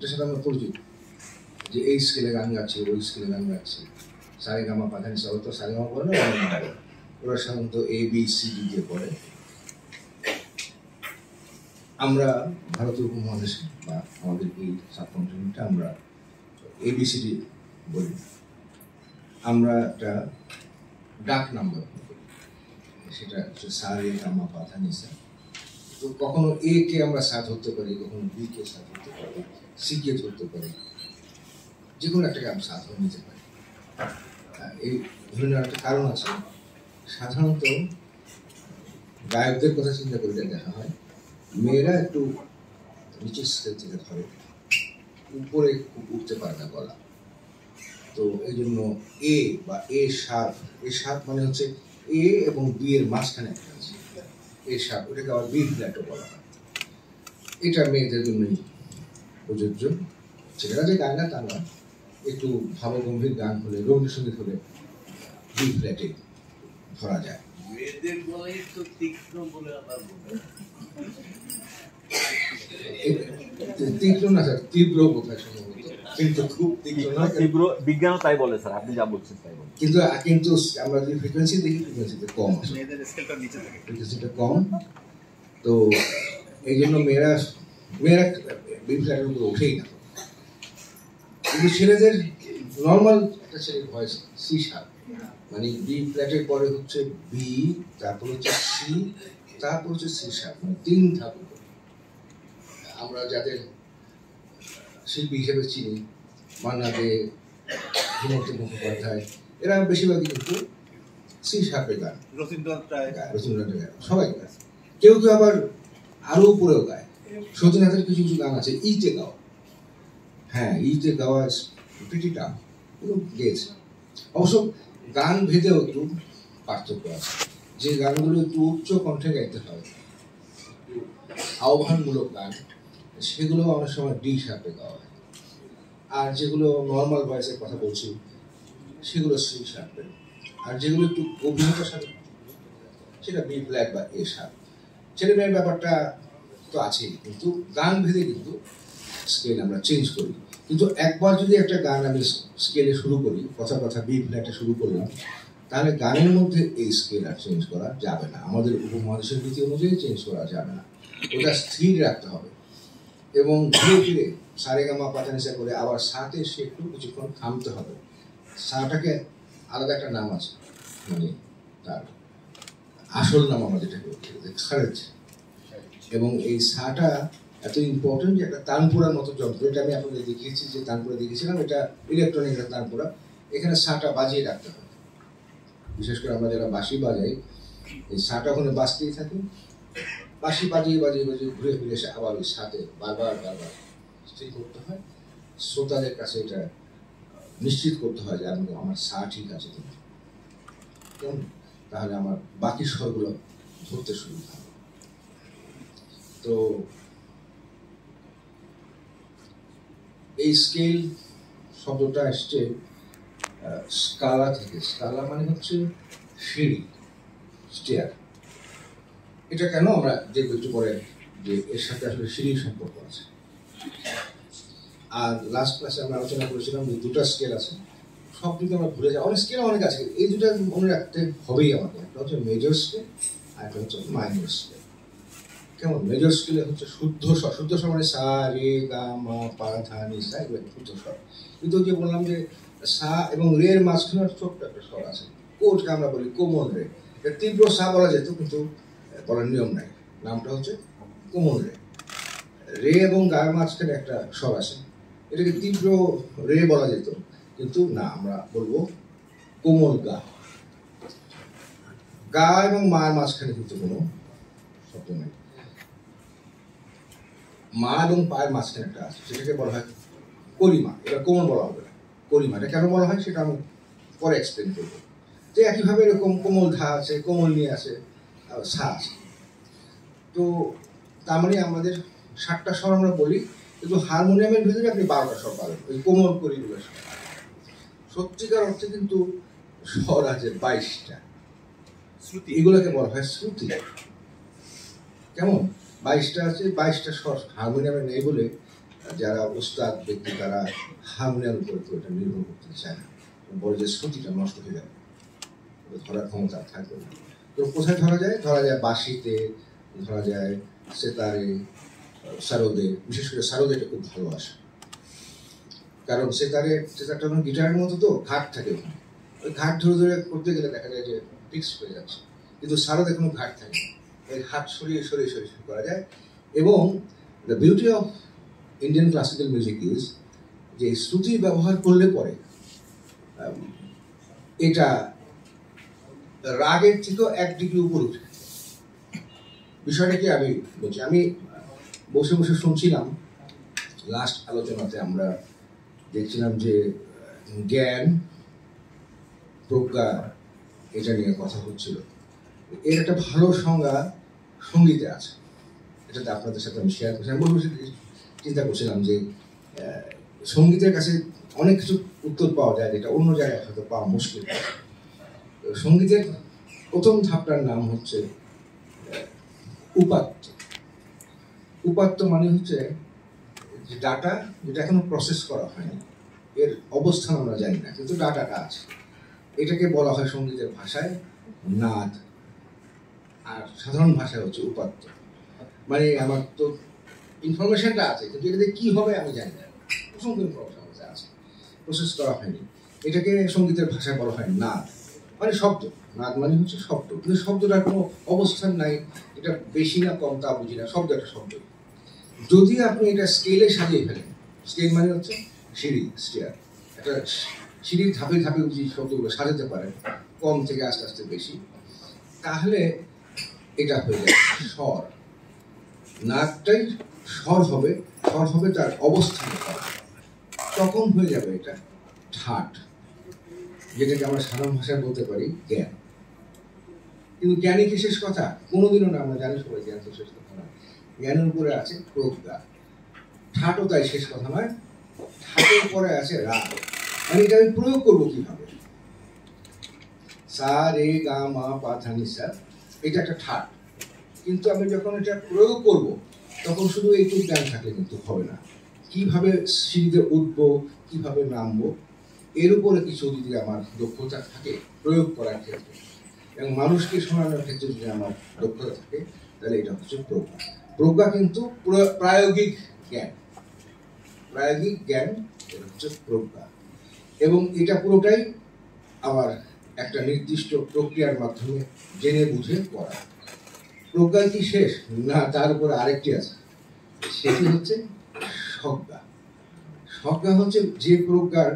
এটার সাথে আমরা পরিচিত, যে এই স্কেলে গান গাচ্ছে, ওই স্কেলে গান গাচ্ছে। সারেগামা পাধানিসা, তো সারেগামা পড়ে না, ওরা সাধারণত ABCD দিয়ে পড়ে। আমরা ভারতীয় উপমহাদেশে বা আমাদের এই সাবকন্টিনেন্টে আমরা ABCD বলি, আমরা একটা ডাক নাম্বার, সেটা হচ্ছে সারেগামা পাধানিসা। তো কখনো A কে আমরা সা ধরতে পারি, কখনো B কে সা ধরতে পারি, C কে ধরতে পারি, যে কোনো একটাকে আমরা সা ধরে নিতে পারি। এই ধরে নেওয়ার একটা কারণ আছে। সাধারণত গায়কদের কথা চিন্তা করে দেখা হয়, মেয়েরা একটু নিচের স্কেল থেকে ধরে, উপরে খুব উঠতে পারে না গলা। তো এই জন্য A বা A♯, মানে হচ্ছে A এবং B এর মাঝখানে একটা আছে A♯, ওটাকে আবার B ফ্ল্যাটও বলা হয়। এটা মেয়েদের জন্যই প্রযোজ্য। ছেলেরা যে গায় না তা নয়, একটু ভাবগম্ভীর গান হলে, রবীন্দ্রসঙ্গীত হলে B ফ্ল্যাটে ধরা যায়। মেয়েদের গলায় তো তীক্ষ্ণ বলে আবার তীক্ষ্ণ না স্যার, তীব্র বোধহয় সম্ভবত, কিন্তু খুব তীক্ষ্ণ না। তীব্র বিজ্ঞান তাই বলে স্যার, আপনি যা বলছেন তাই বলে। কিন্তু আমরা যদি ফ্রিকোয়েন্সি দেখি, ফ্রিকোয়েন্সিতে কম, ফ্রিকোয়েন্সিটা কম। তো এই জন্য মেয়েরা বি ফ্ল্যাটের উপরে ওঠেই না। কিন্তু ছেলেদের নর্মাল একটা ছেলের ভয়েস C♯, মানে বি ফ্ল্যাটের পরে হচ্ছে B, তারপর হচ্ছে C, তারপর হচ্ছে C♯, মানে 3 ধাপ। আমরা যাদের শিল্পী হিসেবে চিনি, মান্না দে, হেমন্ত মুখোপাধ্যায়, এরা বেশিরভাগই কিন্তু C♯ গান, রবীন্দ্রনাথ গায়, সবাই গায়। কেউ কেউ আবার আরো উপরেও গায়। সতীনাথের কিছু কিছু গান আছে ইতে গাওয়া, হ্যাঁ ইতে গাওয়া প্রিটি টাফ, কিন্তু গেয়েছে। অবশ্য গান ভেদেও একটু পার্থক্য আছে। যে গানগুলো একটু উচ্চ কণ্ঠে গাইতে হয়, আহ্বানমূলক গান, সেগুলো অনেক সময় D♯ গাওয়া হয়। আর যেগুলো নর্মাল ভয়েসের কথা বলছি, সেগুলো C♯। আর যেগুলো একটু গভীরতার সাথে, সেটা B ফ্ল্যাট বা A♯। ছেলে মেয়ের ব্যাপারটা তো আছেই, কিন্তু গান ভেদে কিন্তু স্কেল আমরা চেঞ্জ করি। কিন্তু একবার যদি একটা গান আমি স্কেলে শুরু করি, কথা B ফ্ল্যাটে শুরু করলাম, তাহলে গানের মধ্যে এই স্কেল আর চেঞ্জ করা যাবে না। আমাদের উপমহাদেশের রীতি অনুযায়ী চেঞ্জ করা যাবে না, ওটা স্থির রাখতে হবে। এবং ধীরে ধীরে সারেগামা পাধানিসা করে আবার সাতে এসে একটু কিছুক্ষণ থামতে হবে। সাটাকে আলাদা একটা নাম আছে, মানে তার আসল নাম আমরা যেটাকে খারেজ। এবং এই সাটা এত ইম্পর্টেন্ট যে একটা তানপুরার মতো যন্ত্র, এটা আমি আপনাদের দেখিয়েছি, যে তানপুরা দেখেছিলাম, এটা ইলেকট্রনিক একটা তানপুরা। এখানে সাটা বাজিয়ে রাখতে হবে। বিশেষ করে আমরা যারা বাঁশি বাজাই, এই সাটা ওখানে বাজতেই থাকে, বাঁশি বাজিয়ে বাজিয়ে বাজিয়ে ঘুরে ফিরে এসে আবার ওই সাথে বারবার স্থির করতে হয়। শ্রোতাদের কাছে এটা নিশ্চিত করতে হয় যে আমার সা ঠিক আছে, কেমন, তাহলে আমার বাকি স্বরগুলো ধরতে সুবিধা হবে। তো এই স্কেল শব্দটা আসছে স্কালা থেকে। স্কালা মানে হচ্ছে সিঁড়ি, স্টেয়ার। এটা কেন আমরা দেখব একটু পরে, যে এর সাথে আসলে সিঁড়ির সম্পর্ক আছে। আর লাস্ট ক্লাসে আমরা আলোচনা করেছিলাম যে 2টা স্কেল আছে, সব কিন্তু আমরা ভুলে যাই। অনেক স্কেল অনেক আছে, এই 2টা মনে রাখতে হবেই আমাদের। একটা হচ্ছে মেজর স্কেল, আর একটা হচ্ছে মাইনর স্কেল। কেমন, মেজর স্কেলে হচ্ছে শুদ্ধ স্বর। শুদ্ধ স্বর মানে সা, রে, গা, মা, পা, ধা, নি, সা, এগুলো শুদ্ধ স্বর। কিন্তু যে বললাম যে সা এবং রের মাঝখানে ছোট্ট একটা স্বর আছে, কোটকে আমরা বলি কোমল রে। তীব্র সা বলা যেত, কিন্তু বলার নিয়ম নাই, নামটা হচ্ছে কোমল রে। রে এবং গার মাঝখানে একটা স্বর আছে, এটাকে তীব্র রে বলা যেত, কিন্তু না, আমরা বলবো কোমল গা। গা এবং মার মাঝখানে কিন্তু কোনো শব্দ নেই। মা এবং পায়ের মাঝখানে একটা আছে, সেটাকে বলা হয় কলিমা। এটা কোমল বলা হবে না, কলিমা। এটা কেন বলা হয় সেটা আমি পরে এক্সপ্লেন করবো। যে একইভাবে এরকম কোমল ধা আছে, কোমল নিয়ে আছে, সা আছে। তো তার মানে আমাদের 7টা স্বর আমরা বলি, কিন্তু হারমোনিয়ামের ভিতরে আপনি 12টা স্বর পাবেন, ওই কোমল কলিগুলো স্বর। সত্যিকার অর্থে কিন্তু স্বর আছে 22টা। এগুলোকে বলা হয় শ্রুতি। কেমন, 22টা আছে, 22টা স্বর হারমোনিয়ামে নেই বলে যারা ওস্তাদ ব্যক্তি তারা হারমোনিয়াম উপরে তো এটা নির্ভর করতে চায় না, বলে যে শ্রুতিটা নষ্ট হয়ে যাবে, ধরার ক্ষমতা থাকবে না। তো কোথায় ধরা যায়? ধরা যায় বাঁশিতে, ধরা যায় সেতারে, সারোদে। বিশেষ করে সারোদেটা খুব ভালো আসে, কারণ সেতারটা গিটারের মতো তো ঘাট থাকে ওখানে, ওই ঘাট ধরে ধরে করতে গেলে দেখা যায় যে ফিক্স হয়ে যাচ্ছে। কিন্তু সারোদে কোনো ঘাট থাকে না, এই হাত সরিয়ে সরিয়ে সরিয়ে করা যায়। এবং the beauty of Indian classical music is যে শ্রুতি ব্যবহার করলে পরে এটা রাগের থেকেও 1 ডিগ্রি উপর উঠে। বিষয়টা কি আমি বলছি, আমি বসে বসে শুনছিলাম লাস্ট আলোচনাতে, আমরা দেখছিলাম যে জ্ঞান, প্রজ্ঞা, এটা নিয়ে কথা হচ্ছিল। এর একটা ভালো সংজ্ঞা সঙ্গীতে আছে, এটাতে আপনাদের সাথে আমি শেয়ার করছি। আমি বসে চিন্তা করছিলাম যে সঙ্গীতের কাছে অনেক কিছু উত্তর পাওয়া যায় যেটা অন্য জায়গায় হয়তো পাওয়া মুশকিল। সঙ্গীতের প্রথম ধাপটার নাম হচ্ছে উপাত্ত। উপাত্ত মানে হচ্ছে যে ডাটা যেটা এখনো প্রসেস করা হয়নি, এর অবস্থান আমরা জানি না, কিন্তু ডাটাটা আছে। এটাকে বলা হয় সঙ্গীতের ভাষায় নাদ, আর সাধারণ ভাষায় হচ্ছে উপাত্ত। মানে আমার তো ইনফরমেশনটা আছে, কিন্তু এটাতে কি হবে আমি জানি না, অসংখ্য ইনফরমেশন আছে, প্রসেস করা হয়নি। এটাকে সঙ্গীতের ভাষায় বলা হয় নাদ, মানে শব্দ। নাদ মানে হচ্ছে শব্দ, কিন্তু শব্দটার কোনো অবস্থান নাই, এটা বেশি না কম তা বুঝি না, শব্দ একটা শব্দ। যদি আপনি এটা স্কেলে সাজিয়ে ফেলেন, স্কেল মানে হচ্ছে সিঁড়ি, স্টেয়ার, একটা সিঁড়ির ধাপে ধাপে যদি শব্দগুলো সাজাতে পারেন কম থেকে আস্তে আস্তে বেশি, তাহলে এটা হয়ে যাবে স্বর। নাদটাই স্বর হবে, স্বর হবে তার অবস্থানে, তখন হয়ে যাবে এটা ঠাট, যেটাকে আমরা সাধারণ ভাষায় বলতে পারি জ্ঞান। কিন্তু জ্ঞানই কি শেষ কথা? কোনোদিনও না, আমরা জানি সবাই জ্ঞান তো শেষ কথা নয়। জ্ঞানের উপরে আছে প্রজ্ঞা, ঠাটও তাই শেষ কথা নয়, ঠাটের পরে আছে রাগ। মানে এটা আমি প্রয়োগ করবো কিভাবে? সা রে গা মা পা ধা নি সা, এটা একটা ঠাট, কিন্তু আমি যখন এটা প্রয়োগ করব তখন শুধু এইটুকু জ্ঞান থাকলে কিন্তু হবে না। কিভাবে সিঁড়িতে উঠবো, কিভাবে নামবো, এর উপরে কিছু যদি আমার দক্ষতা থাকে প্রয়োগ করার ক্ষেত্রে, এবং মানুষকে শোনানোর ক্ষেত্রে যদি আমার দক্ষতা থাকে, তাহলে এটা হচ্ছে প্রজ্ঞা। প্রজ্ঞা কিন্তু প্রায়োগিক জ্ঞান, প্রায়োগিক জ্ঞান, এটা হচ্ছে প্রজ্ঞা। এবং এটা পুরোটাই আবার একটা নির্দিষ্ট প্রক্রিয়ার মাধ্যমে জেনে বুঝে করা। প্রজ্ঞা কি শেষ? না, তার উপরে আরেকটি আছে, সেটি হচ্ছে সজ্ঞা। সজ্ঞা হচ্ছে যে প্রজ্ঞার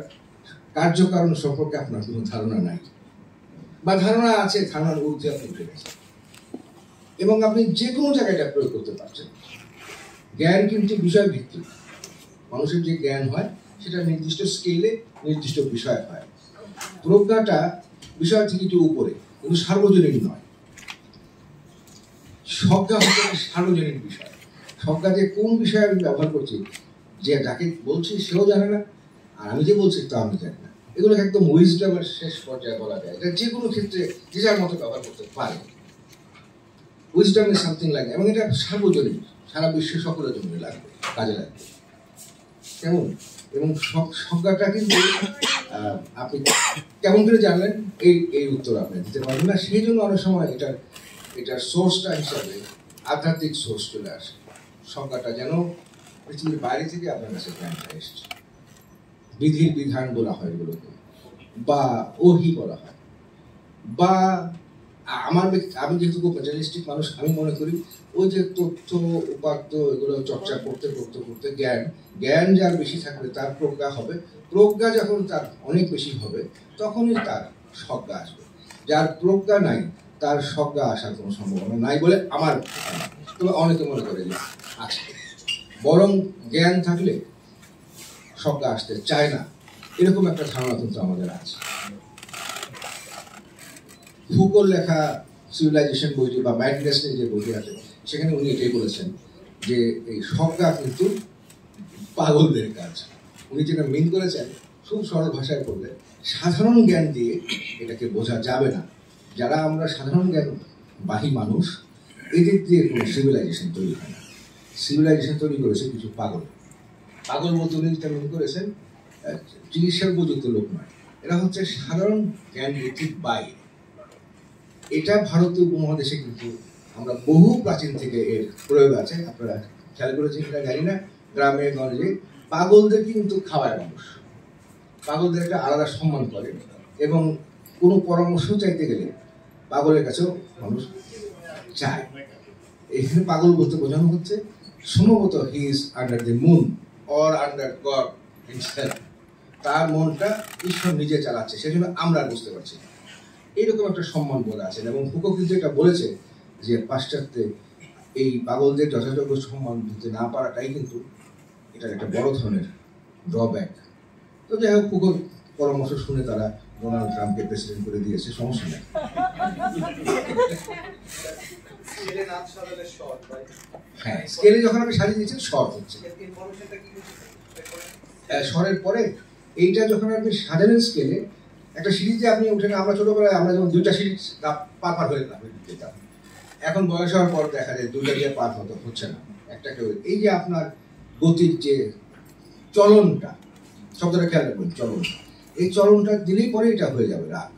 কার্যকারণ সম্পর্কে আপনার কোনো ধারণা নাই, বা ধারণা আছে, ধারণার ঊর্ধ্বে আপনি উঠে গেছেন, এবং আপনি যে কোনো জায়গায় এটা প্রয়োগ করতে পারছেন। জ্ঞান কিন্তু বিষয় ভিত্তিক, মানুষের যে জ্ঞান হয় সেটা নির্দিষ্ট স্কেলে নির্দিষ্ট বিষয় হয়। প্রজ্ঞাটা বিষয় থেকে একটু উপরে, কিন্তু সার্বজনীন নয়। সজ্ঞা হচ্ছে সার্বজনীন বিষয়। সজ্ঞা যে কোন বিষয়ে আমি ব্যবহার করছি, যে যাকে বলছি সেও জানে না, আর আমি যে বলছি তা আমি জানি না। এগুলো একদম উইজডমের শেষ পর্যায়ে বলা যায়। এটা যে কোনো ক্ষেত্রে যে যার মতো ব্যবহার করতে পারে। উইজডম ইজ সামথিং লাইক, এবং এটা সার্বজনীন, সারা বিশ্বের সকলের জন্য লাগবে, কাজে লাগবে। কেমন? এবং সজ্ঞাটা কিন্তু আপনি কেমন করে জানলেন এই উত্তর আপনি দিতে পারবেন না। সেই জন্য অনেক সময় এটার সোর্সটা হিসাবে আধ্যাত্মিক সোর্স চলে আসে। সজ্ঞাটা যেন পৃথিবীর বাইরে থেকে আপনার কাছে জ্ঞানটা এসছে। বিধির বিধান বলা হয় এগুলোকে, বা ওহি বলা হয়, বা আমি যেহেতু খুব ম্যাটেরিয়ালিস্টিক মানুষ, আমি মনে করি ওই যে তথ্য উপাত্ত এগুলো চর্চা করতে করতে করতে জ্ঞান যার বেশি থাকবে তার প্রজ্ঞা হবে। প্রজ্ঞা যখন তার অনেক বেশি হবে তখনই তার সজ্ঞা আসবে। যার প্রজ্ঞা নাই তার সজ্ঞা আসার কোনো সম্ভাবনা নাই বলে আমার, তবে অনেকে মনে করে যে আছে। বরং জ্ঞান থাকলে সজ্ঞা আসতে চায় না, এরকম একটা ধারণা কিন্তু আমাদের আছে। ফুকোর লেখা সিভিলাইজেশন বইটি বা ম্যাডনেস যে বইটি আছে, সেখানে উনি এটাই বলেছেন যে এই সজ্ঞা কিন্তু পাগলদের কাজ। উনি যেটা মিন করেছেন খুব সরল ভাষায় বললে, সাধারণ জ্ঞান দিয়ে এটাকে বোঝা যাবে না। যারা আমরা সাধারণ জ্ঞান বাহী মানুষ, এদের দিয়ে কোনো সিভিলাইজেশন তৈরি হয় না। সিভিলাইজেশন তৈরি করেছে কিছু পাগল, পাগল বলতে উনি যেটা মনে করেছেন চিকিৎসার উপযুক্ত লোক নয়, এরা হচ্ছে সাধারণ জ্ঞান বুদ্ধির বাইরে। এটা ভারতীয় উপমহাদেশে কিন্তু আমরা বহু প্রাচীন থেকে এর প্রয়োগ আছে। আপনারা খেয়াল করেছেন কিনা জানি না, গ্রামে গঞ্জে পাগলদের কিন্তু খাওয়ায় মানুষ, পাগলদের একটা আলাদা সম্মান করে এবং কোনো পরামর্শ চাইতে গেলে পাগলের কাছেও মানুষ চায়। এখানে পাগল বলতে বোঝানো হচ্ছে সম্ভবত he is under the moon or under god himself, তার মনটা ঈশ্বর নিজে চালাচ্ছে, সেজন্য আমরা বুঝতে পারছি না। এইরকম একটা সম্মান বোধ আছে এবং ফুকো কিন্তু এটা বলেছে যে পাশ্চাত্যে এই পাগলদের যথাযোগ্য সম্মান দিতে না পারাটাই কিন্তু এটার একটা বড় ধরনের ড্রব্যাক। তো যাই হোক, ফুকোর পরামর্শ শুনে তারা ডোনাল্ড ট্রাম্পকে প্রেসিডেন্ট করে দিয়েছে, সমস্যা নেই। হ্যাঁ, স্কেলে যখন আমি সাজিয়ে দিয়েছেন শর্ট হচ্ছে, স্বরের পরে এইটা যখন আপনি সাজালেন স্কেলে, একটা সিরিজে আপনি উঠে না, আমরা ছোটবেলায় আমরা যখন 2টা সিরিজ পার হয়ে যেতাম, এখন বয়স হওয়ার পর দেখা যায় 2টা দিয়ে পার হচ্ছে না, একটা কেউ। এই যে আপনার গতির যে চলনটা, শব্দটা খেয়াল রাখবেন, চলন, এই চলনটা দিলেই পরে এটা হয়ে যাবে রাগ।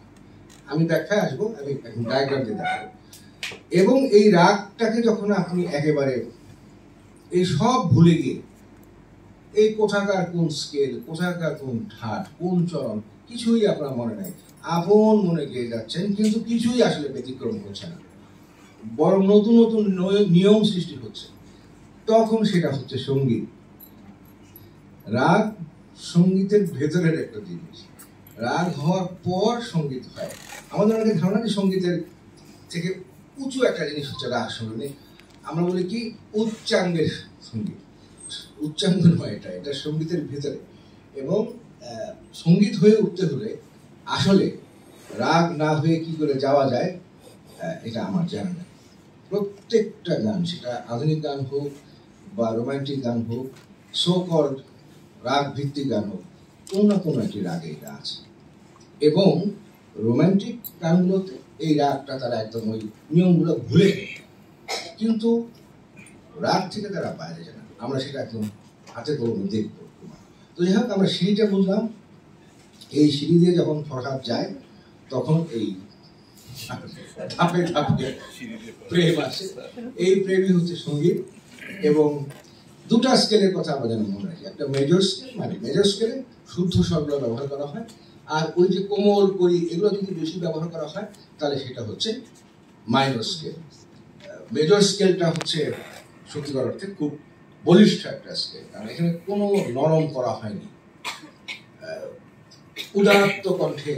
আমি ব্যাখ্যায় আসবো, আমি এখন ডায়াগ্রাম দিয়ে দেখাবো। এবং এই রাগটাকে যখন আপনি একেবারে এই সব ভুলে গিয়ে এই কোথাকার কোন স্কেল, কোথাকার কোন ঠাট, কোন চরণ, কিছুই আপনার মনে নাই, আপন মনে গিয়ে যাচ্ছেন, কিন্তু কিছুই আসলে ব্যতিক্রম হচ্ছে না, বরং নতুন নতুন নিয়ম সৃষ্টি হচ্ছে, তখন সেটা হচ্ছে সঙ্গীত। রাগ সঙ্গীতের ভেতরের একটা জিনিস, রাগ হওয়ার পর সঙ্গীত হয়। আমাদের অনেকে ধারণা যে সঙ্গীতের থেকে উঁচু একটা জিনিস হচ্ছে রাগ সঙ্গীত। আমরা বলি কি উচ্চাঙ্গের সঙ্গীত, উচ্চাঙ্গ নয়, এটা সঙ্গীতের ভেতরে। এবং সঙ্গীত হয়ে উঠতে হলে আসলে রাগ না হয়ে কি করে যাওয়া যায় এটা আমার জানা নেই। প্রত্যেকটা গান, সেটা আধুনিক গান হোক বা রোমান্টিক গান হোক, সো-কল্ড রাগ ভিত্তিক গান হোক, কোনো না কোনো একটি রাগ এটা আছে। এবং রোমান্টিক গানগুলোতে এই রাগটা তারা একদম ওই নিয়মগুলো ভুলে গেছে, কিন্তু রাগ থেকে তারা বাইরে যায় না, আমরা সেটা একদম হাতে কলমে দেখবো। তো যাই হোক, আমরা সিঁড়িটা বুঝলাম, এই সিঁড়ি দিয়ে যখন ফরহাদ যায় তখন এই ধাপে ধাপে প্রেম আসে, এই প্রেমই হচ্ছে সঙ্গীত। এবং 2টা স্কেলের কথা আমরা যেন মনে রাখি, একটা মেজর স্কেল, মানে মেজর স্কেলে শুদ্ধ স্বরগুলো ব্যবহার করা হয়, আর ওই যে কোমল করি এগুলো যদি বেশি ব্যবহার করা হয় তাহলে সেটা হচ্ছে মাইনর স্কেল। মেজর স্কেলটা হচ্ছে সত্যিকার অর্থে খুব বলিষ্ঠ একটা স্কেল, কারণ এখানে কোনো নরম করা হয়নি। উদাত্ত কণ্ঠে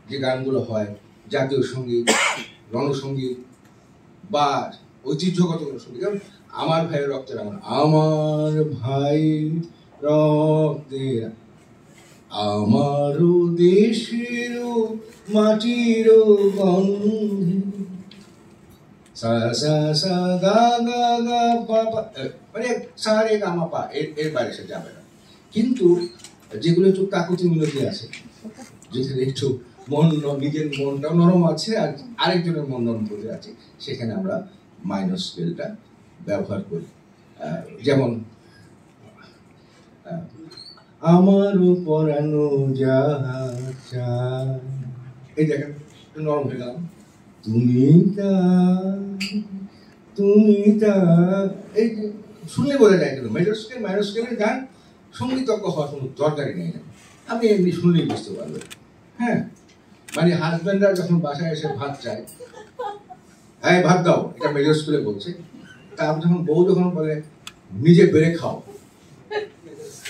যে গানগুলো হয়, জাতীয় সঙ্গীত, রণসঙ্গীত বা ঐতিহ্যগত কোনো সঙ্গীত, যেমন আমার ভাইয়ের রক্তের আমার, আমার ভাই রক্তের, আমারও দেশের মাটির গন্ধে, সা সা সা গা গা গা পা পা, মানে সা রে গা মা পা, এর বাইরে সে যাবে না। কিন্তু যেগুলো একটু কাকুতি মিনতি আছে, যেখানে একটু মন, নিজের মনটাও নরম আছে আর আরেকজনের মন নরম করে আছে, সেখানে আমরা মাইনর স্কেলটা ব্যবহার করি। যেমন আমারও পরানো যাহা চায়, এই দেখেন নরম হয়ে গেলাম, তুমি তা এই শুনলে বোঝা যায় কিন্তু মেজর স্কেল মাইনর স্কেলের গান সঙ্গীতজ্ঞ হওয়ার কোনো দরকারই নেই, আপনি এমনি শুনলেই বুঝতে পারবেন। হ্যাঁ, মানে হাজব্যান্ডরা যখন বাসায় এসে ভাত চায়, হ্যাঁ ভাত দাও, এটা মেজর স্কেলে বলছে। তারপর যখন বউ যখন বলে নিজে বেড়ে খাও,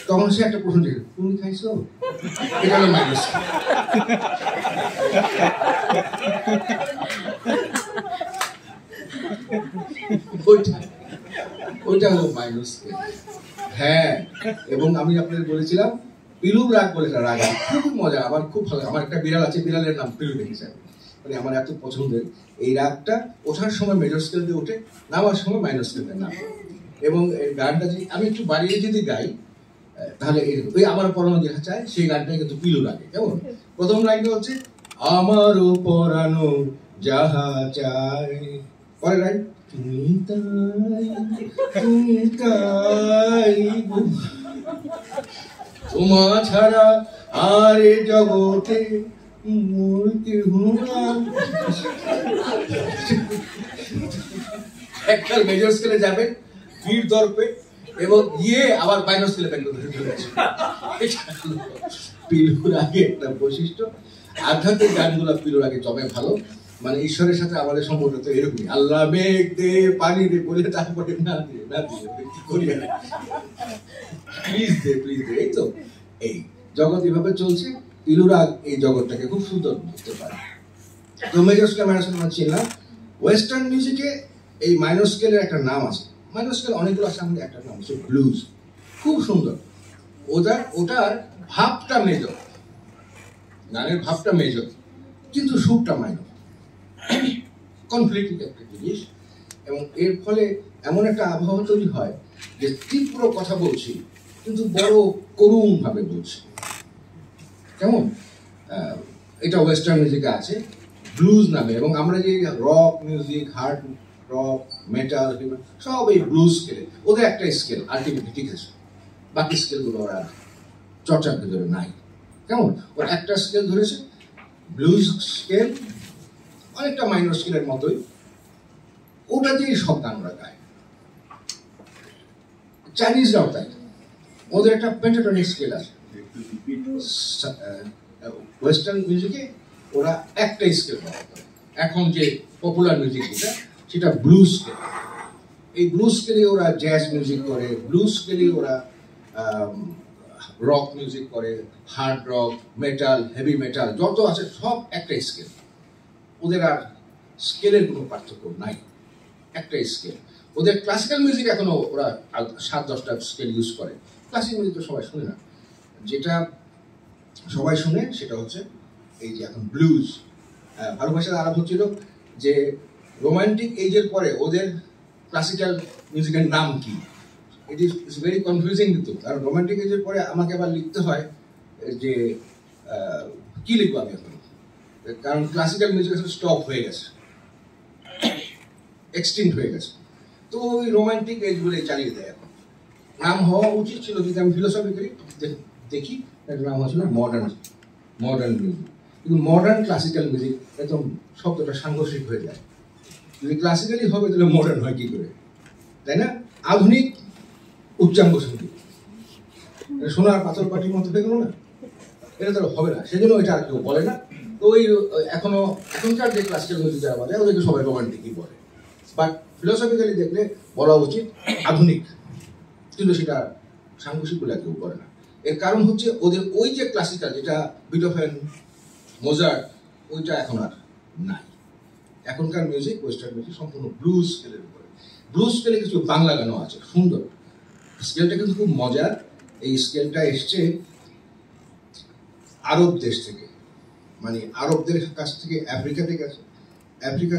তখন সে একটা প্রশ্ন জিজ্ঞেস, তুমি খাইছো? এটা হলো মাইনর স্কেল। ওইটা হলো মাইনর স্কেল। হ্যাঁ, এবং আমি আপনাদের বলেছিলাম পিলু রাগ বলে একটা রাগ, খুব মজা, আমার খুব ভালো। আমার একটা বিড়াল আছে, বিড়ালের নাম পিলু দেখেছেন, মানে আমার এত পছন্দের। এই রাগটা ওঠার সময় মেজর স্কেল দিয়ে ওঠে, নামার সময় মাইনর স্কেল দিয়ে নামে। এবং এই গানটা যদি আমি একটু বাড়িয়ে যদি গাই তাহলে ওই আমার পরানো যেটা চায় সেই গানটাই কিন্তু পিলু রাগে। কেমন? প্রথম লাইনটা হচ্ছে আমারও পরানো যাহা চায়, পরের লাইন তুমি তাই তোমা ছাড়া আর এ জগতে মোর কেহ নাই। একটা মেজর স্কেলে যাবেন বীর দর্পে এবং গিয়ে আবার মাইনর স্কেলে ব্যাক করে চলে আসবে। পিলুর আগে একটা বৈশিষ্ট্য, আধ্যাত্মিক গানগুলো পিলুর আগে জমে ভালো, মানে ঈশ্বরের সাথে আমাদের সম্পর্ক তো এরকমই, আল্লাহ মেঘ দে পানি দে বলে তারপরে না দিয়ে কি করি, প্লিজ দে এই তো এই জগৎ এভাবে চলছে। পিলুরা এই জগৎটাকে খুব সুন্দর বুঝতে পারে। তো মেজর স্কেল মাইনর স্কেল আমরা চিনলাম। ওয়েস্টার্ন মিউজিকে এই মাইনর স্কেলের একটা নাম আছে, মাইনর স্কেল অনেকগুলো আছে, আমাদের একটা নাম হচ্ছে ব্লুজ, খুব সুন্দর। ওটার ভাবটা মেজর, গানের ভাবটা মেজর কিন্তু সুরটা মাইনর, কনফ্লিক্টিং একটা জিনিস। এবং এর ফলে এমন একটা আবহাওয়া তৈরি হয় যে তীব্র কথা বলছি কিন্তু বড় করুণ ভাবে বলছি। কেমন এটা ওয়েস্টার্ন মিউজিকে আছে ব্লুজ নামে। এবং আমরা যে rock music, hard rock, metal, সব এই ব্লুজ স্কেলে, ওদের একটা স্কেল আলটিমেটলি ঠিক আছে, বাকি স্কেলগুলো ওরা চর্চার ভিতরে নাই। কেমন ওরা একটা স্কেল ধরেছে, ব্লুজ স্কেল, অনেকটা মাইনর স্কেলের মতোই, ওটা দিয়েই সব গান ওরা গায়। চাইনিজরাও তাই, ওদের একটা পেন্টাটনিক স্কেল আছে। ওয়েস্টার্ন মিউজিকে ওরা একটাই স্কেল ব্যবহার করে। এখন যে পপুলার মিউজিক যেটা, সেটা ব্লুজ স্কেল। এই ব্লুজ স্কেলে ওরা জ্যাজ মিউজিক করে, ব্লুজ স্কেলে ওরা রক মিউজিক করে, hard rock, metal, heavy metal যত আছে সব একটাই স্কেল। ওদের আর স্কেলের কোনো পার্থক্য নাই, একটাই স্কেল। ওদের ক্লাসিক্যাল মিউজিক এখনো ওরা 7-10টা স্কেল ইউজ করে। ক্লাসিক্যাল মিউজিক তো সবাই শুনে না, যেটা সবাই শুনে সেটা হচ্ছে এই যে এখন ব্লুজ। ভালোবাসার আলাপ হচ্ছিল যে রোমান্টিক এজের পরে ওদের ক্লাসিক্যাল মিউজিকের নাম কি, ইট ইজ ভেরি কনফিউজিং। কিন্তু কারণ রোমান্টিক এজের পরে আমাকে আবার লিখতে হয় যে কি লিখবো আমি এখন, কারণ ক্লাসিক্যাল মিউজিক স্টপ হয়ে গেছে, এক্সটিংক্ট হয়ে গেছে। তো ওই রোমান্টিক এজ বলে চালিয়ে দেয়। এখন নাম হওয়া উচিত ছিল, যদি আমি ফিলোসফিক্যালি দেখি, এর নাম হচ্ছিল মডার্ন মিউজিক। কিন্তু মডার্ন ক্লাসিক্যাল মিউজিক একদম শব্দটা সাংঘর্ষিক হয়ে যায়। যদি ক্লাসিক্যালি হবে তাহলে মডার্ন হয় কি করে, তাই না? আধুনিক উচ্চাঙ্গ সঙ্গীত, সোনার পাথর পাটির মতো হয়ে গেল না, এটা তো হবে না। সেজন্য এটা আর কেউ বলে না। তো ওই এখনকার যে ক্লাসিক্যাল মিউজিক যারা বলে ওদেরকে সবাই রোমান্টিকই বলে, বাট ফিলোসফিক্যালি দেখলে বলা উচিত আধুনিক, কিন্তু সেটা সাংঘর্ষিক বলে কেউ করে না। এর কারণ হচ্ছে ওদের ওই যে ক্লাসিক্যাল, যেটা বিটোফেন, মোজার্ট, ওইটা এখন আর নাই। এখনকার মিউজিক, ওয়েস্টার্ন মিউজিক সম্পূর্ণ ব্লুজ স্কেলের উপরে। ব্লুজ স্কেলে কিছু বাংলা গানও আছে সুন্দর, স্কেলটা কিন্তু খুব মজার। এই স্কেলটা এসছে আরব দেশ থেকে, মানে আরবদের কাছ থেকে, আফ্রিকা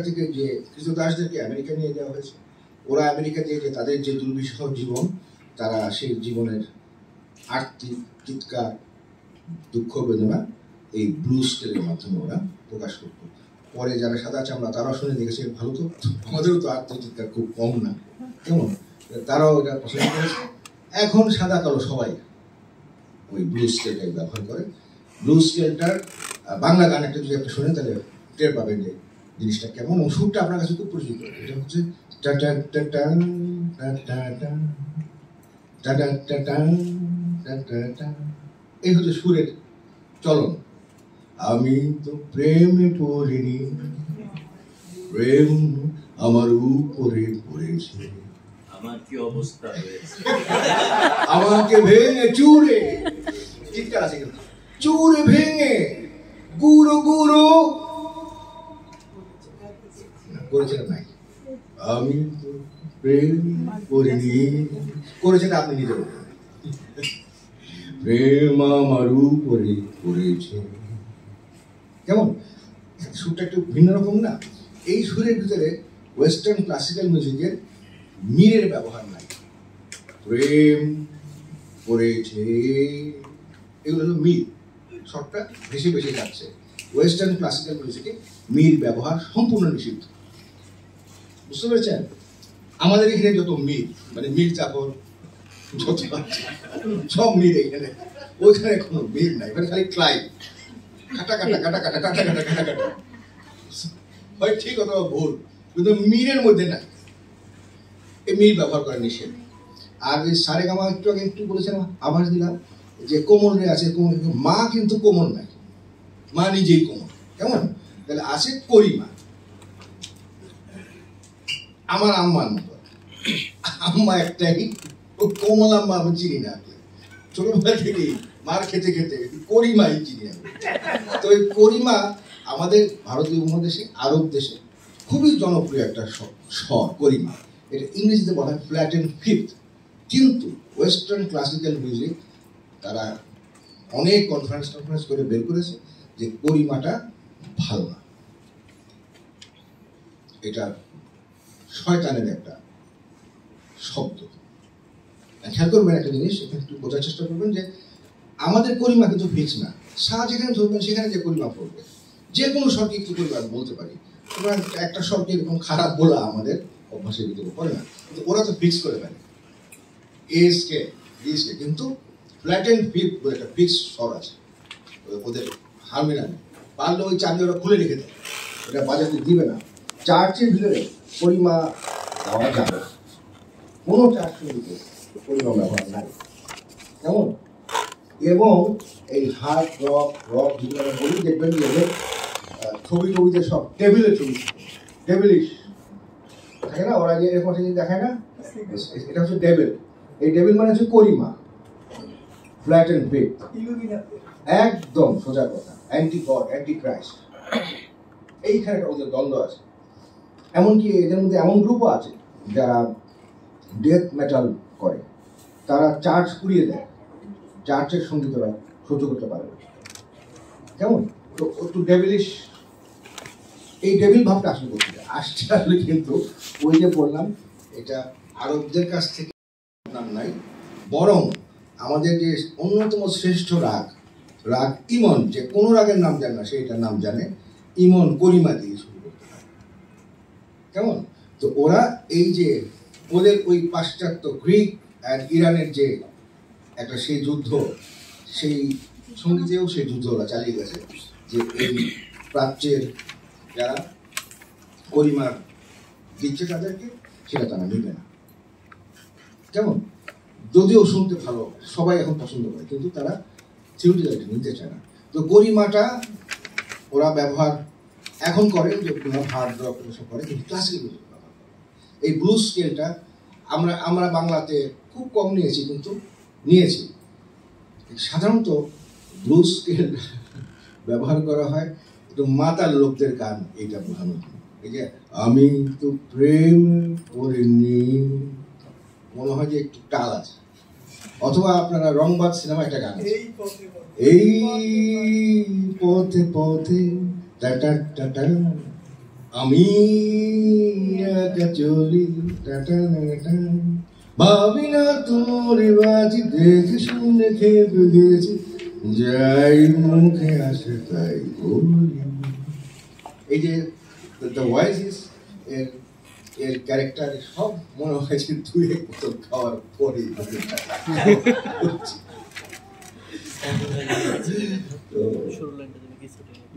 থেকে যে কৃতদাসদেরকে আমেরিকা নিয়ে যাওয়া হয়েছে। ওরা আমেরিকা দিয়ে যে তাদের যে দুর্বিষহ জীবন, তারা সেই জীবনের আর্থিক চিৎকার, দুঃখ বেদনা এই ব্লু স্কেলের মাধ্যমে ওরা প্রকাশ করত। পরে যারা সাদা চামড়া তারাও শুনে দেখেছে ভালো, তো আমাদেরও তো আর্থিক চিৎকার খুব কম না, কেমন, তারাও এটা পছন্দ করেছে। এখন সাদা কালো সবাই ওই ব্লু স্কেলটাই ব্যবহার করে। ব্লু স্কেলটার বাংলা গান একটা যদি আপনি শোনেন তাহলে টের পাবেন যে জিনিসটা কেমন, এবং সুরটা আপনার কাছে খুব পরিচিত। এটা হচ্ছে এই হচ্ছে সুরের চলন। আমি তো প্রেমে পড়িনি, প্রেম আমার উপরে পড়েছে, আমার কি অবস্থা হয়েছে, আমাকে ভেঙে চুরে, চিৎকার আছে কিন্তু, চুরে ভেঙে গুঁড়ো গুঁড়ো করেছেন নাই। আমি তো প্রেম করিনি, করেছেন আপনি নিজের উপরে, প্রেম আমার উপরে পড়েছে। কেমন সুরটা একটু ভিন্ন রকম না? এই সুরের ভিতরে ওয়েস্টার্ন ক্লাসিক্যাল মিউজিকের মিরের ব্যবহার নাই। প্রেম করেছে, এগুলো হলো মির, শর্টটা ভেসে ভেসে যাচ্ছে। ওয়েস্টার্ন ক্লাসিক্যাল মিউজিকে মির ব্যবহার সম্পূর্ণ নিষিদ্ধ, বুঝতে পেরেছেন? আমাদের এখানে যত মির, মানে মির চাপর যত সব মির এখানে, ওইখানে কোনো মিল নাই, মানে খালি ক্লাইভ, কাটা কাটা কাটা কাটা কাটা কাটা কাটা কাটা, হয় ঠিক অথবা ভুল, কিন্তু মিলের মধ্যে নাই। এই মিল ব্যবহার করা নিষেধ। আর এই সারেগামা একটু আগে একটু বলেছিলাম, আভাস দিলাম যে কোমল রে আছে, কোমল, মা কিন্তু কোমল নাই, মা নিজেই কোমল। কেমন? তাহলে আছে করিমা, আমার আম্মার মতো। আম্মা একটাই, ও কোমল আম্মা আমি চিনি না, ছোটবেলা থেকেই মার খেতে খেতে করিমাই চিনি আমি। তো এই করিমা আমাদের ভারতীয় উপমহাদেশে, আরব দেশে খুবই জনপ্রিয় একটা স্বর করিমা। এটা ইংরেজিতে বলা হয় ফ্ল্যাট অ্যান্ড ফিফথ। কিন্তু ওয়েস্টার্ন ক্লাসিক্যাল মিউজিক তারা অনেক কনফারেন্স করে বের করেছে যে করিমাটা ভালো না, এটা শয়তানের একটা শব্দ। খেয়াল করবেন একটা জিনিস, এখানে একটু বোঝার চেষ্টা করবেন যে আমাদের করিমা কিন্তু ফিক্স না। সা যেখানে ধরবেন সেখানে যে করিমা পড়বে, যে কোনো স্বরকে কি করিমা বলতে পারি। সুতরাং একটা স্বরকে এরকম খারাপ বলা আমাদের অভ্যাসের ভিতরে পড়ে না, কিন্তু ওরা তো ফিক্স করে ফেলে এসকে ডিসকে। কিন্তু ফ্ল্যাট অ্যান্ড ফিফথ বলে একটা ফিক্স স্বর আছে ওদের হারমোনিয়ামে, পারলে ওই চাবি ওরা খুলে রেখে দেয়, ওটা বাজাতে দিবে না। চার্চের ভিতরে করিমা দেওয়া যাবে, কোনো চার্চ সঙ্গীতে করিমা ব্যবহার নাই। কেমন? এবং এই হার্ড রক যেগুলো আমরা বলি, দেখবেন যে ছবি টবিতে সব টেবিলের ছবি, টেবিলিশ থাকে না, ওরা যে এরকম জিনিস দেখায় না, এটা হচ্ছে ডেভিল। এই ডেভিল মানে হচ্ছে করিমা, ফ্ল্যাট অ্যান্ড ফিফথ, একদম সোজা কথা, অ্যান্টি গড, অ্যান্টি ক্রাইস্ট। এইখানে ওদের দ্বন্দ্ব আছে। এমনকি এদের মধ্যে এমন গ্রুপও আছে যারা ডেথ মেটাল করে, তারা চার্চ পুড়িয়ে দেয়, চার্চের সঙ্গীত ওরা সহ্য করতে পারে। কেমন? তো একটু ডেভিলিশ, এই ডেভিল ভাবটা আসলে করতে আসলে কিন্তু ওই যে বললাম, এটা আরবদের কাছ থেকে নাম নাই, বরং আমাদের যে অন্যতম শ্রেষ্ঠ রাগ ইমন, যে কোনো রাগের নাম জানে না সেইটার নাম জানে, ইমন করিমা দিয়ে শুরু করতে হয়। কেমন? তো ওরা এই যে ওদের ওই পাশ্চাত্য গ্রিক আর ইরানের যে একটা সেই যুদ্ধ, সেই সঙ্গীতেও সেই যুদ্ধ ওরা চালিয়ে গেছে, যে এই প্রাচ্যের যারা করিমা দিচ্ছে তাদেরকে, সেটা তারা নেবে না। কেমন? যদিও শুনতে ভালো, সবাই এখন পছন্দ করে, কিন্তু তারা থিওরিটিক্যালি নিতে চায় না। তো গরিমাটা ওরা ব্যবহার এখন করে, যে হার্ড রক এসব করে, কিন্তু ক্লাসিক্যাল মিউজিক ব্যবহার করে। এই ব্লুজ স্কেলটা আমরা বাংলাতে খুব কম নিয়েছি, কিন্তু নিয়েছি। সাধারণত ব্লুজ স্কেল ব্যবহার করা হয় একটু মাতাল লোকদের গান এইটা বোঝানোর জন্য। এই যে আমি তো প্রেম করিনি, মনে হয় যে একটু টাল আছে। অথবা আপনারা রংবাদ সিনেমা একটা গান আছে, এই পথে পথে টাটা টাটা আমি একা চলি টাটা টাটা, ভাবি না তোর বাজি, দেখে শুনে খেপে গেছি, যাই মুখে আসে তাই বলি। এই যে দ্য ভয়েস এর ক্যারেক্টার সব মনে হয় যে দুই এক বোতল খাওয়ার পরে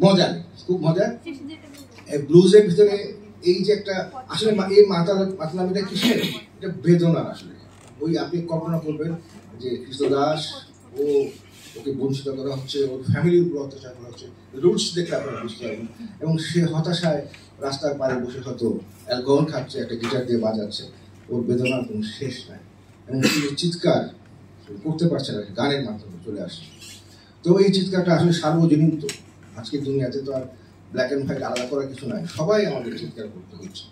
মজা, খুব মজা। ব্লুজের ভিতরে এই যে একটা আসলে এই মাতলামিটা কিসের, এটা বেদনার। আসলে ওই আপনি কল্পনা করবেন যে কৃষ্ণদাস, ওকে বঞ্চিত করা হচ্ছে, ওর ফ্যামিলির উপর অত্যাচার করা হচ্ছে, রুটস দেখলে আপনারা বুঝতে পারবেন। এবং সে হতাশায় রাস্তার পাড়ে বসে হয়তো অ্যালকোহল খাচ্ছে, একটা গিটার দিয়ে বাজাচ্ছে, ওর বেদনার কোনো শেষ নাই। এবং চিৎকার করতে পারছে না, গানের মাধ্যমে চলে আসছে। তো এই চিৎকারটা আসলে সার্বজনীন। তো আজকের দুনিয়াতে তো আর ব্ল্যাক অ্যান্ড হোয়াইট আলাদা করার কিছু নাই, সবাই আমাদের চিৎকার করতে হচ্ছে।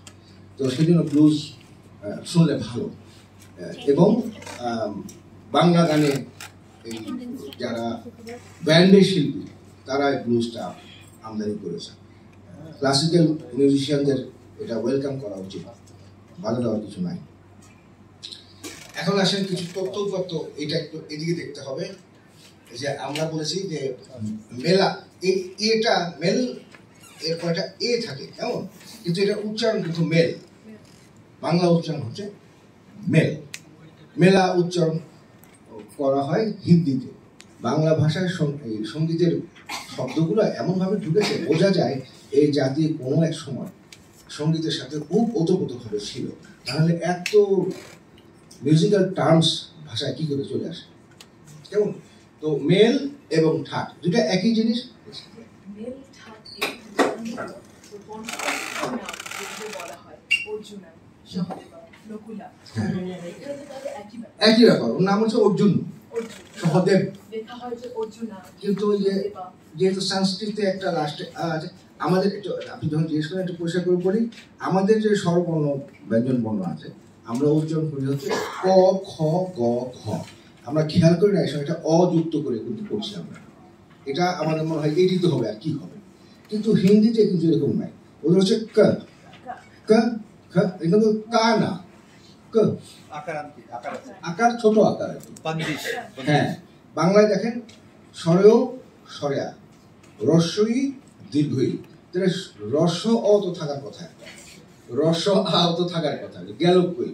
তো সেই জন্য ব্লুজ শুনলে ভালো। এবং বাংলা গানে এই যারা ব্যান্ডের শিল্পী, তারা এই ব্লুজটা আমদানি করেছে। ক্লাসিক্যাল মিউজিশিয়ানদের এটা ওয়েলকাম করা উচিত, বাধা দেওয়ার কিছু নাই। এখন আসেন কিছু তথ্য, এটা একটু এদিকে দেখতে হবে। যে আমরা বলেছি যে মেলা, এটা মেল, এর কয়টা এ থাকে কেমন, কিন্তু এটা উচ্চারণ কিন্তু মেল, বাংলা উচ্চারণ হচ্ছে মেল। মেলা উচ্চারণ করা হয় হিন্দিতে, বাংলা ভাষায় এই সঙ্গীতের শব্দগুলো এমনভাবে ঢুকেছে, বোঝা যায় এই জাতি কোনো এক সময় সঙ্গীতের সাথে খুব ওতপ্রোতভাবে ছিল, তাহলে এত মিউজিক্যাল টার্মস ভাষায় কি করে চলে আসে? কেমন? তো মেল এবং ঠাট দুটা একই জিনিস। মেল ঠাট একই ব্যাপার, ওর নাম হচ্ছে অর্জুন, সহদেব। কিন্তু ওই যে যেহেতু সংস্কৃতে একটা লাস্টে আছে, আমাদের একটু আপনি যখন জিজ্ঞেস করেন একটু পরিষ্কার করে বলি, আমাদের যে স্বরবর্ণ ব্যঞ্জন বর্ণ আছে আমরা উচ্চারণ করি হচ্ছে ক খ গ ঘ। আমরা খেয়াল করি না এই সময় এটা অযুক্ত করে কিন্তু করছি আমরা, এটা আমাদের মনে হয় এটি তো হবে আর কি হবে, কিন্তু হিন্দিতে কিন্তু এরকম নাই, ওদের হচ্ছে ক ক খ, কিন্তু কা না ক, আকার ছোট আকার আর কি। হ্যাঁ, বাংলায় দেখেন স্বরেও স্বরেয়া, রস্বই দীর্ঘই, তাহলে রস্ব অ তো থাকার কথা, একটা রস্ব আ তো থাকার কথা, গেল কই?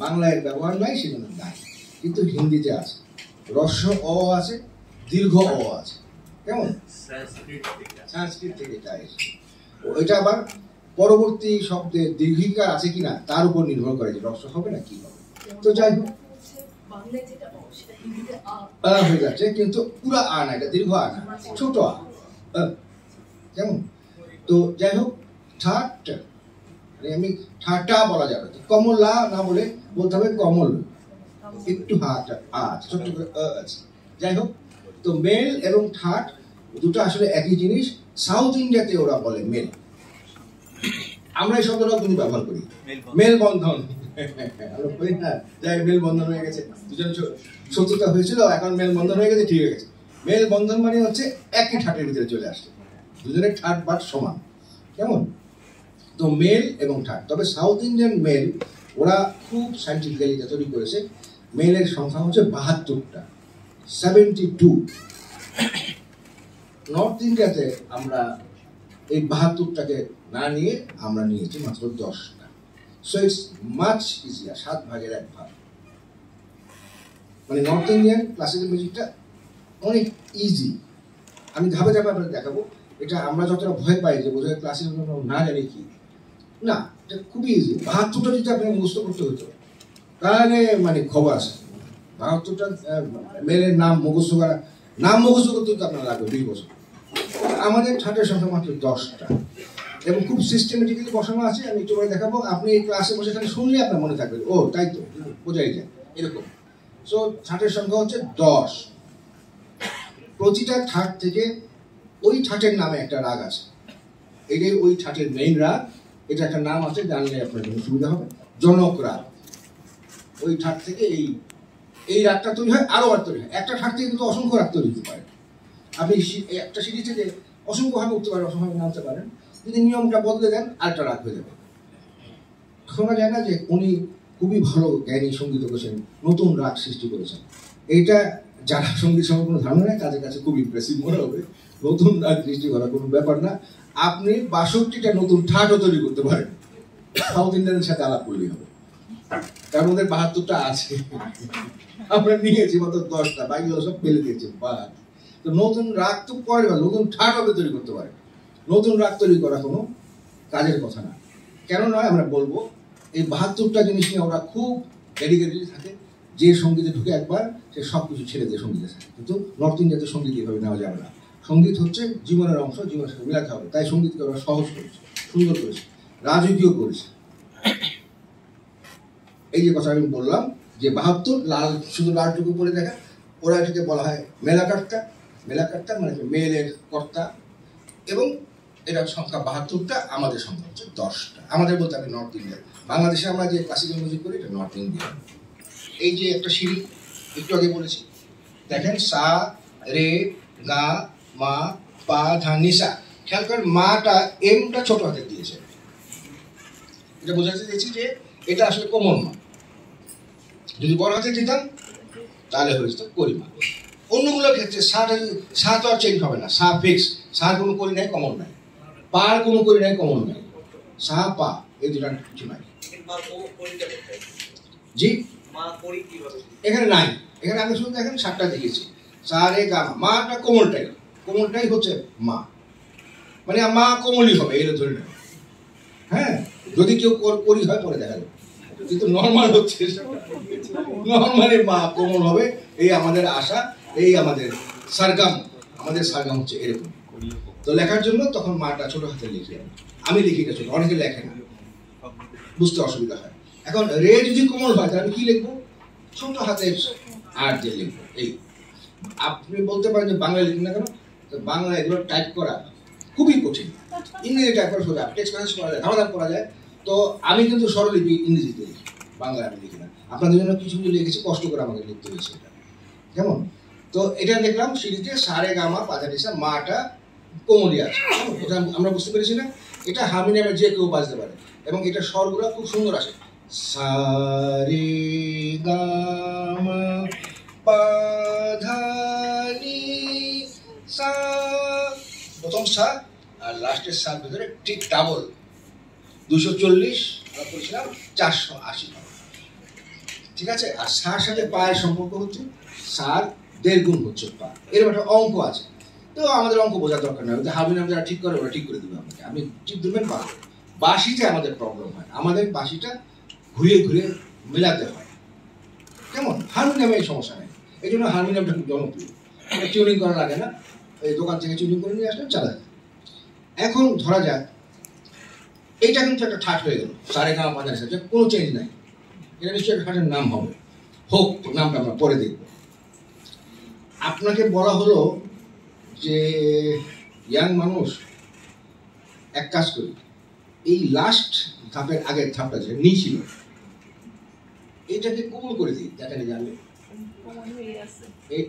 বাংলায় ব্যবহার নাই, সেজন্য নাই, কিন্তু হিন্দিতে আছে রস্ব অ আছে, দীর্ঘ অ আছে। কেমন? সংস্কৃত থেকে এটা এসেছে। ওইটা আবার পরবর্তী শব্দে দীর্ঘিকার আছে কিনা তার উপর নির্ভর করে যে রস্ব হবে না কি হবে। তো যাই হোক, হয়ে যাচ্ছে, কিন্তু পুরা আ না, এটা দীর্ঘ আ না, ছোট আ। কেমন? তো যাই হোক, ঠাট আমি ঠাটা বলা যাবে, কমলা না বলে বলতে হবে কমল, একটু হাট আছে, ছোট্ট করে আছে। যাই হোক, তো মেল এবং ঠাট দুটো আসলে একই জিনিস। সাউথ ইন্ডিয়াতে ওরা বলে মেল, আমরা এই শব্দটাও কিন্তু ব্যবহার করি, মেল বন্ধন। মেল বন্ধন হয়ে গেছে, দুজন শত্রুতা হয়েছিল, এখন মেল বন্ধন হয়ে গেছে, ঠিক হয়ে গেছে। মেল বন্ধন মানে হচ্ছে একই ঠাটের ভিতরে চলে আসছে, দুজনের ঠাট বাট সমান। কেমন? তো মেল এবং ঠাট। তবে সাউথ ইন্ডিয়ান মেল ওরা খুব সাইন্টিফিক্যালি এটা তৈরি করেছে, মেলের সংখ্যা হচ্ছে 72টা, 72। নর্থ ইন্ডিয়াতে আমরা এই 72টাকে না নিয়ে আমরা নিয়েছি মাত্র 10টা। সো ইটস মাচ ইজিয়ার, 7 ভাগের 1 ভাগ। মানে নর্থ ইন্ডিয়ান ক্লাসিক্যাল মিউজিকটা অনেক ইজি। আমি ধাপে ধাপে আপনাদের দেখাবো। এটা আমরা যতটা ভয় পাই যে বোধহয় ক্লাসিক্যাল না জানি কি, না, এটা খুবই ইজি। 72টা যদি আপনি মুখস্থ করতে হতো তাহলে মানে খবর আছে। 72টা মেলের নাম মুখস্থ করা, নাম মুখস্থ করতে হতো আপনার লাগবে 20 বছর। আমাদের ঠাটের সংখ্যা মাত্র 10টা এবং খুব সিস্টেমেটিক্যালি বসানো আছে। আমি একটু পরে দেখাবো, আপনি এই ক্লাসে বসে এখানে শুনলে আপনার মনে থাকবে, ও তাই তো, বোঝাই যায় এরকম। সো ঠাটের সংখ্যা হচ্ছে 10। প্রতিটা ঠাট থেকে ওই ঠাটের নামে একটা রাগ আছে, এটাই ওই ঠাটের মেইন রাগ। এটা একটা নাম আছে, জানলে আপনার জন্য সুবিধা হবে, জনক রাগ। ওই ঠাট থেকে এই রাগটা তৈরি হয়, আরো বার তৈরি হয়। একটা ঠাট থেকে কিন্তু অসংখ্য রাগ তৈরি হতে পারে। আপনি একটা সিঁড়ি থেকে অসংখ্যভাবে উঠতে পারেন, অসংখ্যভাবে নামতে পারেন। যদি নিয়মটা বদলে দেন আরেকটা রাগ হয়ে যাবে। শোনা যায় না যে উনি খুবই ভালো জ্ঞানী সঙ্গীত করেছেন, নতুন রাগ সৃষ্টি করেছেন। এইটা যারা সঙ্গীত সম্পর্কে কোনো ধারণা নেই তাদের কাছে খুব ইমপ্রেসিভ মনে হবে। নতুন রাগ সৃষ্টি করা কোনো ব্যাপার না, আপনি 62টা নতুন ঠাটও তৈরি করতে পারেন, সাউথ ইন্ডিয়ানের সাথে আলাপ করলেই হবে। তার মধ্যে 72টা আছে, আমরা নিয়েছি মাত্র 10টা, বাকিগুলো সব ফেলে দিয়েছি। তো নতুন রাগ তো পরে, নতুন ঠাট হবে তৈরি করতে পারে। নতুন রাগ তৈরি করা কোনো কাজের কথা না। কেন নয় আমরা বলবো, এই 72টা জিনিস নিয়ে ওরা খুব ডেডিকেটেড থাকে। যে সঙ্গীতে ঢুকে একবার সে সব কিছু ছেড়ে দিয়ে সঙ্গীতে থাকে। কিন্তু নর্থ ইন্ডিয়াতে সঙ্গীত এইভাবে নেওয়া যাবে না। সঙ্গীত হচ্ছে জীবনের অংশ, জীবনের সাথে মিলাতে হবে। তাই সঙ্গীতকে ওরা সহজ করেছে, সুন্দর করেছে, রাজকীয় করেছে। এই যে কথা আমি বললাম যে 72 লাল, শুধু লালটুকু পরে দেখা, ওরা এটাকে বলা হয় মেলাকার্তা। মেলাকার্তা মানে মেলের কর্তা, এবং এটার সংখ্যা 72টা, আমাদের সংখ্যা হচ্ছে 10টা। আমাদের বলতে আমি নর্থ ইন্ডিয়া, বাংলাদেশে আমরা যে ক্লাসিক্যাল মিউজিক করি এটা নর্থ ইন্ডিয়া। এই যে একটা সিঁড়ি একটু আগে বলেছি, দেখেন সা রে গা মা পা ধা নিসা। খেয়াল করেন মাটা এমটা ছোট হাতে দিয়েছে, এটা বোঝাতে চেয়েছি যে এটা আসলে কোমল মা। যদি বড় হাতে দিতাম তাহলে হয়েছে করিমা। অন্যগুলোর ক্ষেত্রে সা তো আর চেঞ্জ হবে না, সা ফিক্স। সার কোনো করি নাই, কমন নাই। পার কোনো করি নাই, কমন নাই। সা পা এই দুটা কিছু নাই। জি, এখানে নাই। এখানে আমি শুধু দেখেন 7টা দিয়েছি। সারে গামা, মাটা কোমলটাই হচ্ছে মা, মানে মা কোমলই হবে এটা ধরে নেবে। হ্যাঁ, যদি কেউ করি হয় পরে দেখা যাবে, কিন্তু নর্মাল হচ্ছে, নর্মালি মা কোমল হবে, এই আমাদের আশা, এই আমাদের সারগাম, আমাদের সারগাম হচ্ছে এরকম। তো লেখার জন্য তখন মাটা ছোট হাতে লিখি, আমি লিখি এটা ছোট, অনেকে লেখে না, বুঝতে অসুবিধা হয়। এখন রে যদি কোমল হয় তাহলে আমি কি লিখবো, ছোট হাতে আর দিয়ে লিখবো। এই আপনি বলতে পারেন যে বাংলা লিখি না কেন, তো বাংলা এগুলো টাইপ করা খুবই কঠিন, ইংরেজি টাইপ করা সোজা, টেক্সট মেসেজ করা যায়, ধামাধাম করা যায়। তো আমি কিন্তু স্বরলিপি ইংরেজিতে লিখি, বাংলায় আমি লিখি না। আপনাদের জন্য কিছু লিখেছি, কষ্ট করে আমাকে লিখতে হয়েছে এটা, কেমন? তো এটা দেখলাম সিঁড়িতে সারে গামা পাজানিসা, মাটা কোমলি আছে, আমরা বুঝতে পেরেছি না? এটা হারমোনিয়ামে যে কেউ বাজতে পারে, এবং এটা স্বরগুলো খুব সুন্দর আসে। সারে গামা পাধানি সা, প্রথম সা আর লাস্টের সার ভিতরে ঠিক ডাবল 240, আমরা বলছিলাম 480, ঠিক আছে? আর সার সাথে পায়ের সম্পর্ক হচ্ছে সার 1.5 গুণ হচ্ছে পা, এরকম একটা অঙ্ক আছে। তো আমাদের অঙ্ক বোঝার দরকার নেই, হারমোনিয়াম যারা ঠিক করে ওরা ঠিক করে দেবে আমাকে, আমি ঠিক দেবেন পারবো। বাঁশিতে আমাদের প্রবলেম হয়, আমাদের বাঁশিটা ঘুরিয়ে ঘুরিয়ে মেলাতে হয়, কেমন? হারমোনিয়ামে এই সমস্যা নেই, এই জন্য হারমোনিয়ামটা খুব জনপ্রিয়, টিউনিং করা লাগে না, এই দোকান থেকে টিউনিং করে নিয়ে আসলে চালা যায়। এখন ধরা যাক এইটা কিন্তু একটা ঠাট হয়ে গেল, সারে গামা পাজানিসা, কোনো চেঞ্জ নাই, এটা নিশ্চয়ই একটা ঠাটের নাম হবে, হোক, নামটা আমরা পরে দেখব। আপনাকে বলা হলো যে ইয়াং মানুষ, এক কাজ করি, এই লাস্ট ধাপের আগের ধাপটা যে নি ছিল, এইটাকে কোমল করে দিই, দেখালে জানলে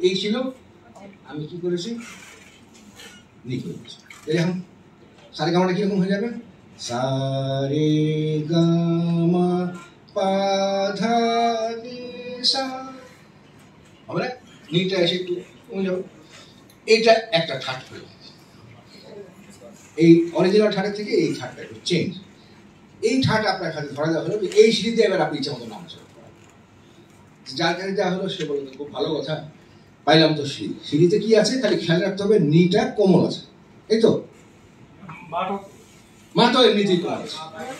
এই ছিল, আমি কি করেছি, নি করেছি। এখন সারে গামাটা কিরকম হয়ে যাবে, সারে গামা পাধানিসা, হবে না? নিটা এসে একটু কমে যাবে, এইটা একটা ঠাট হলো। এই অরিজিনাল ঠাটের থেকে এই ঠাটটা একটু চেঞ্জ, এই ঠাট আপনার কাছে ধরা দেওয়া হলো, এই সিঁড়িতে এবার আপনি ইচ্ছা মতো নাম চলে, যার কাছে দেওয়া হলো সে বলল খুব ভালো কথা, পাইলাম তো সিঁড়ি, সিঁড়িতে কি আছে খালি খেয়াল রাখতে হবে, নিটা কোমল আছে, এই তো মা তো এমনিতেই কোমল আছে,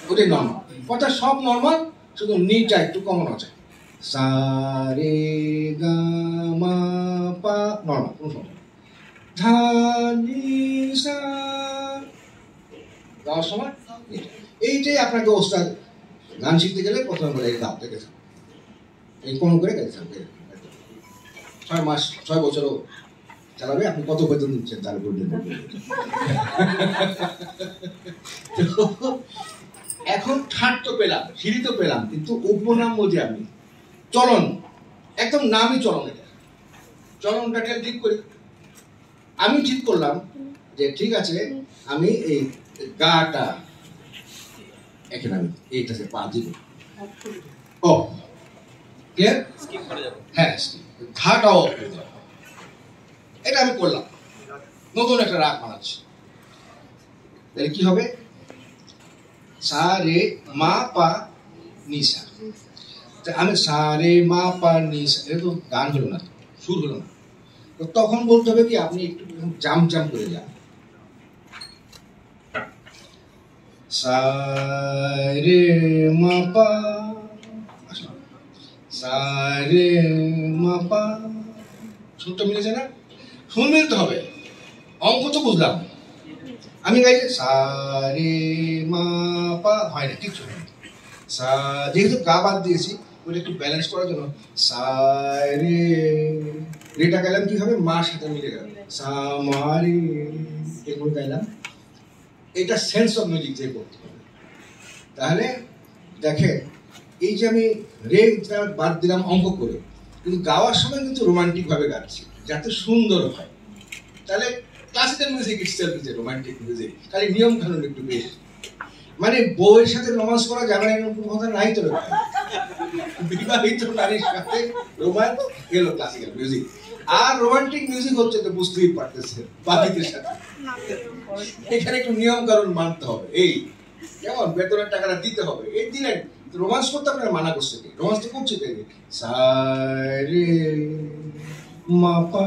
ওটাই নর্মাল, কথা সব নর্মাল, শুধু নিটা একটু কমন আছে। সারে গামা পা নর্মাল, কোনো সমস্যা, ধানিসা গাওয়ার সময় এইটাই আপনাকে ওস্তাদ গান শিখতে গেলে প্রথমে বলে এই গাও দেখে থাকবে, এই কোন করে গাইতে থাকবে, 6 মাস 6 বছরও চালাবে, আপনি কত বেতন দিচ্ছেন তার উপর নির্ভর করে। এখন ঠাট তো পেলাম, সিঁড়ি তো পেলাম, কিন্তু উপনাম বলছি আমি চলন, একদম নামই চলন, এটা চলনটাকে ঠিক করি। আমি ঠিক করলাম যে ঠিক আছে, আমি এই গাটা এখানে আমি এইটাতে পা দিব, ও ক্লিয়ার, হ্যাঁ, ঘাটাও এটা আমি করলাম, নতুন একটা রাগ বানাচ্ছি, তাহলে কি হবে, সা রে মা পা নিসা, আমি সা রে মা পা নিসা, এটা তো গান হলো না, সুর হলো না, তো তখন বলতে হবে কি আপনি একটু জাম জাম করে যান, সা রে মা পা, সা রে মা পা, সুরটা মিলেছে না? সুর মিলতে হবে, অঙ্ক তো বুঝলাম, আমি গাইছি সা রে মা পা, হয় না, ঠিক শুনে সা, যেহেতু গা বাদ দিয়েছি ওটা একটু ব্যালেন্স করার জন্য সা রে, রেটা গাইলাম কি হবে, মার সাথে মিলে গেল, সা মা রে, এগুলো গাইলাম, এটা সেন্স অফ মিউজিক দিয়ে করতে হবে। তাহলে দেখে এই যে আমি রে বাদ দিলাম অঙ্ক করে, কিন্তু গাওয়ার সময় কিন্তু রোমান্টিক ভাবে গাচ্ছি যাতে সুন্দর হয়। তাহলে classical music itself is a romantic music, খালি নিয়ম কানুন একটু বেশ, মানে বউয়ের সাথে রোমান্স করা যাবে না এরকম কথা নাই তো, বিবাহিত নারীর সাথে রোমান্স গেল ক্লাসিক্যাল মিউজিক। আর রোমান্টিক মিউজিক হচ্ছে তো বুঝতেই পারতেছে বাকিদের সাথে, এখানে একটু নিয়ম কানুন মানতে হবে, এই যেমন বেতনের টাকাটা দিতে হবে, এই দিনে রোমান্স করতে আপনারা মানা করছে, রোমান্স তো করছে, সা রে মা পা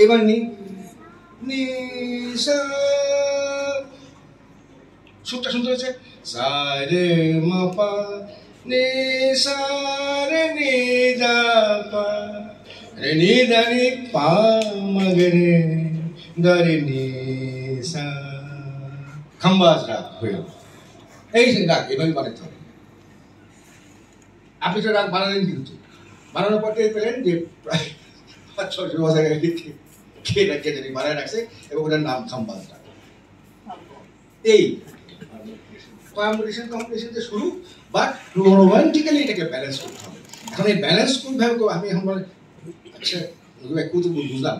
এবার নি নি সা, সুরটা শুনতে হয়েছে সা রে মা পা নি সা রে নি দা পা রে নি দা নি পা মা গে রে দা রে নি সা, খাম্বাজ রাগ হয়ে গেল। এই যে রাগ এভাবে বানাতে হবে। আপনি তো রাগ বানালেন, কিন্তু বানানোর পর টের পেলেন যে প্রায় 500-600 বছর আগে কে না কে জানি বানায় রাখছে এবং ওটার নাম খাম্বাজ রাগ। এই কম্পিটিশনতে শুরু, বাট রোমান্টিক্যালি এটাকে ব্যালেন্স করতে হবে। এখন এই ব্যালেন্স কোনভাবে আমি এখন বলে আচ্ছা বুঝলাম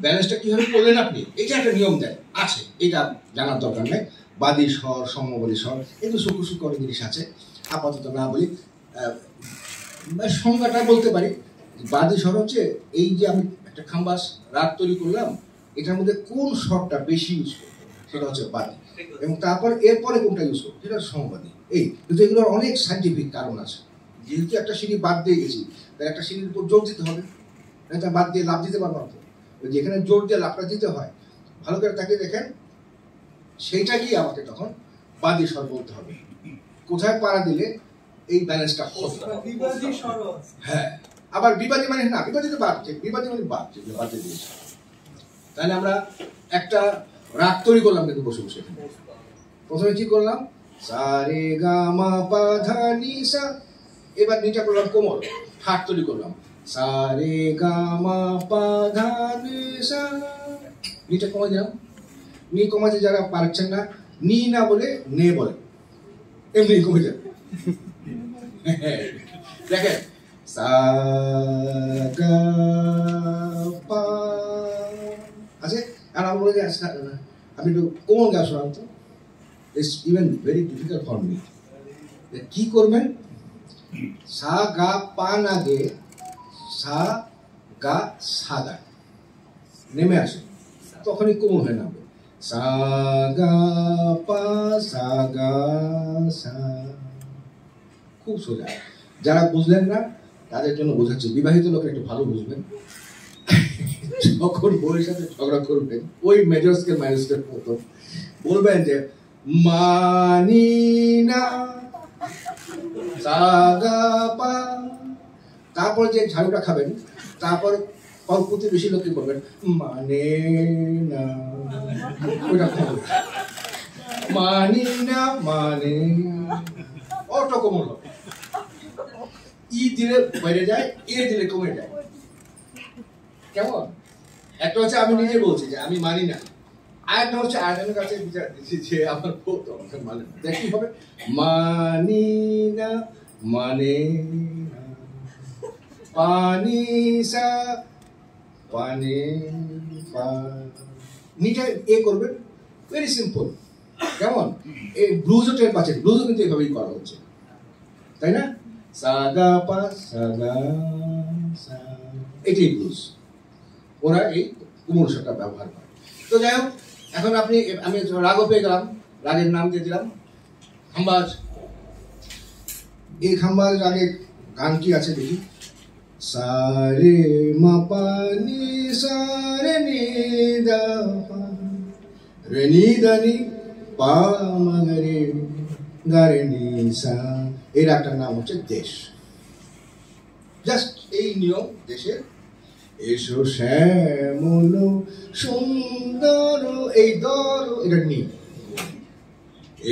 ব্যালেন্সটা কিভাবে করলেন আপনি, এটা একটা নিয়ম দেয় আছে, এটা জানার দরকার নেই। বাদী স্বর, সমবাদী স্বর, এগুলো সূক্ষ্ম সূক্ষ্ম অনেক জিনিস আছে, আপাতত না বলি। সংজ্ঞাটা বলতে পারি, বাদী স্বর হচ্ছে এই যে আমি একটা খাম্বাস রাগ তৈরি করলাম, এটার মধ্যে কোন স্বরটা বেশি ইউজ করবো সেটা হচ্ছে বাদী, এবং তারপর এরপরে কোনটা ইউজ করবো সেটা সমবাদী। এই কিন্তু এগুলোর অনেক সাইন্টিফিক কারণ আছে। যেহেতু একটা সিঁড়ি বাদ দিয়ে গেছি, তাই একটা সিঁড়ির উপর জোর দিতে হবে, এটা বাদ দিয়ে লাভ দিতে পারবো না। যেখানে জোর দিয়ে লাভটা দিতে হয়, ভালো করে তাকিয়ে দেখেন, সেইটা কি আমাকে তখন বাদী স্বর বলতে হবে। কোথায় পাড়া দিলে এই ব্যালেন্সটা হবে। হ্যাঁ, আবার বিবাদী মানে না, বিবাদী তো বাড়ছে, বিবাদী মানে বাড়তে দিয়েছে। তাহলে আমরা একটা রাগ তৈরি করলাম কিন্তু বসে বসে। প্রথমে কি করলাম, সা রে গা মা পা ধা নি সা, এবার নিটা করলাম কোমল, ঠাট তৈরি করলাম, সা রে গা মা পা ধা নি সা, নিটা কমে দিলাম। নি কমাতে যারা পারছেন না, নি না বলে নে বলে, এমনি কমে যাবে। দেখেন সা গা পা আছে, আর আমি বলে আপনি একটু কোমল গাছ শোনান তো, it's even very difficult for me. কি করবেন, সা গা পা না গে সা গা সা গা নেমে আসে, তখনই কোমল হয়ে নামবে। সা গা পা সা গা সা, খুব সোজা। যারা বুঝলেন না তাদের জন্য বোঝাচ্ছি, বিবাহিত লোক একটু ভালো বুঝবেন। যখন বউয়ের সাথে ঝগড়া করবেন, ওই মেজর স্কেল মাইনর স্কেল মতো বলবেন যে মানি না সা গা পা, তারপর যে ঝাড়ুটা খাবেন, তারপর কল্পতি বেশি লোক কি করবেন, মানে না, ওইটা মানি না মানে অটো কোমল হবে। ই দিলে বাইরে যায়, এ দিলে কমে যায়। কেমন? একটা হচ্ছে আমি নিজে বলছি যে আমি মানি না, আর একটা হচ্ছে আরেকজনের কাছে বিচার দিচ্ছি যে আমার বউ তো আমাকে মানে না। দেখি হবে মানি না মানে না, পানি সা পানি পা, নিটা এ করবেন, ভেরি সিম্পল। কেমন? এই ব্লুজও টের পাচ্ছেন, ব্লুজও কিন্তু এভাবেই করা হচ্ছে, তাই না? সা গা পা সা গা সা, এটাই ব্লুজ। ওরা এই কোমল স্বরটা ব্যবহার করে। তো যাই হোক, এখন আমি রাগও পেয়ে গেলাম, রাগের নাম দিয়ে দিলাম খাম্বাজ। এই খাম্বাজ রাগের গান কি আছে দেখি, সা রে মা পা নি সা রে নি দা পা রে নি দা নি পা মা গা রে গা রে নি সা। এই রাগটার নাম হচ্ছে দেশ। জাস্ট এই নিয়ম দেশের। এসো শ্যামল সুন্দর, এই দর এটা নি,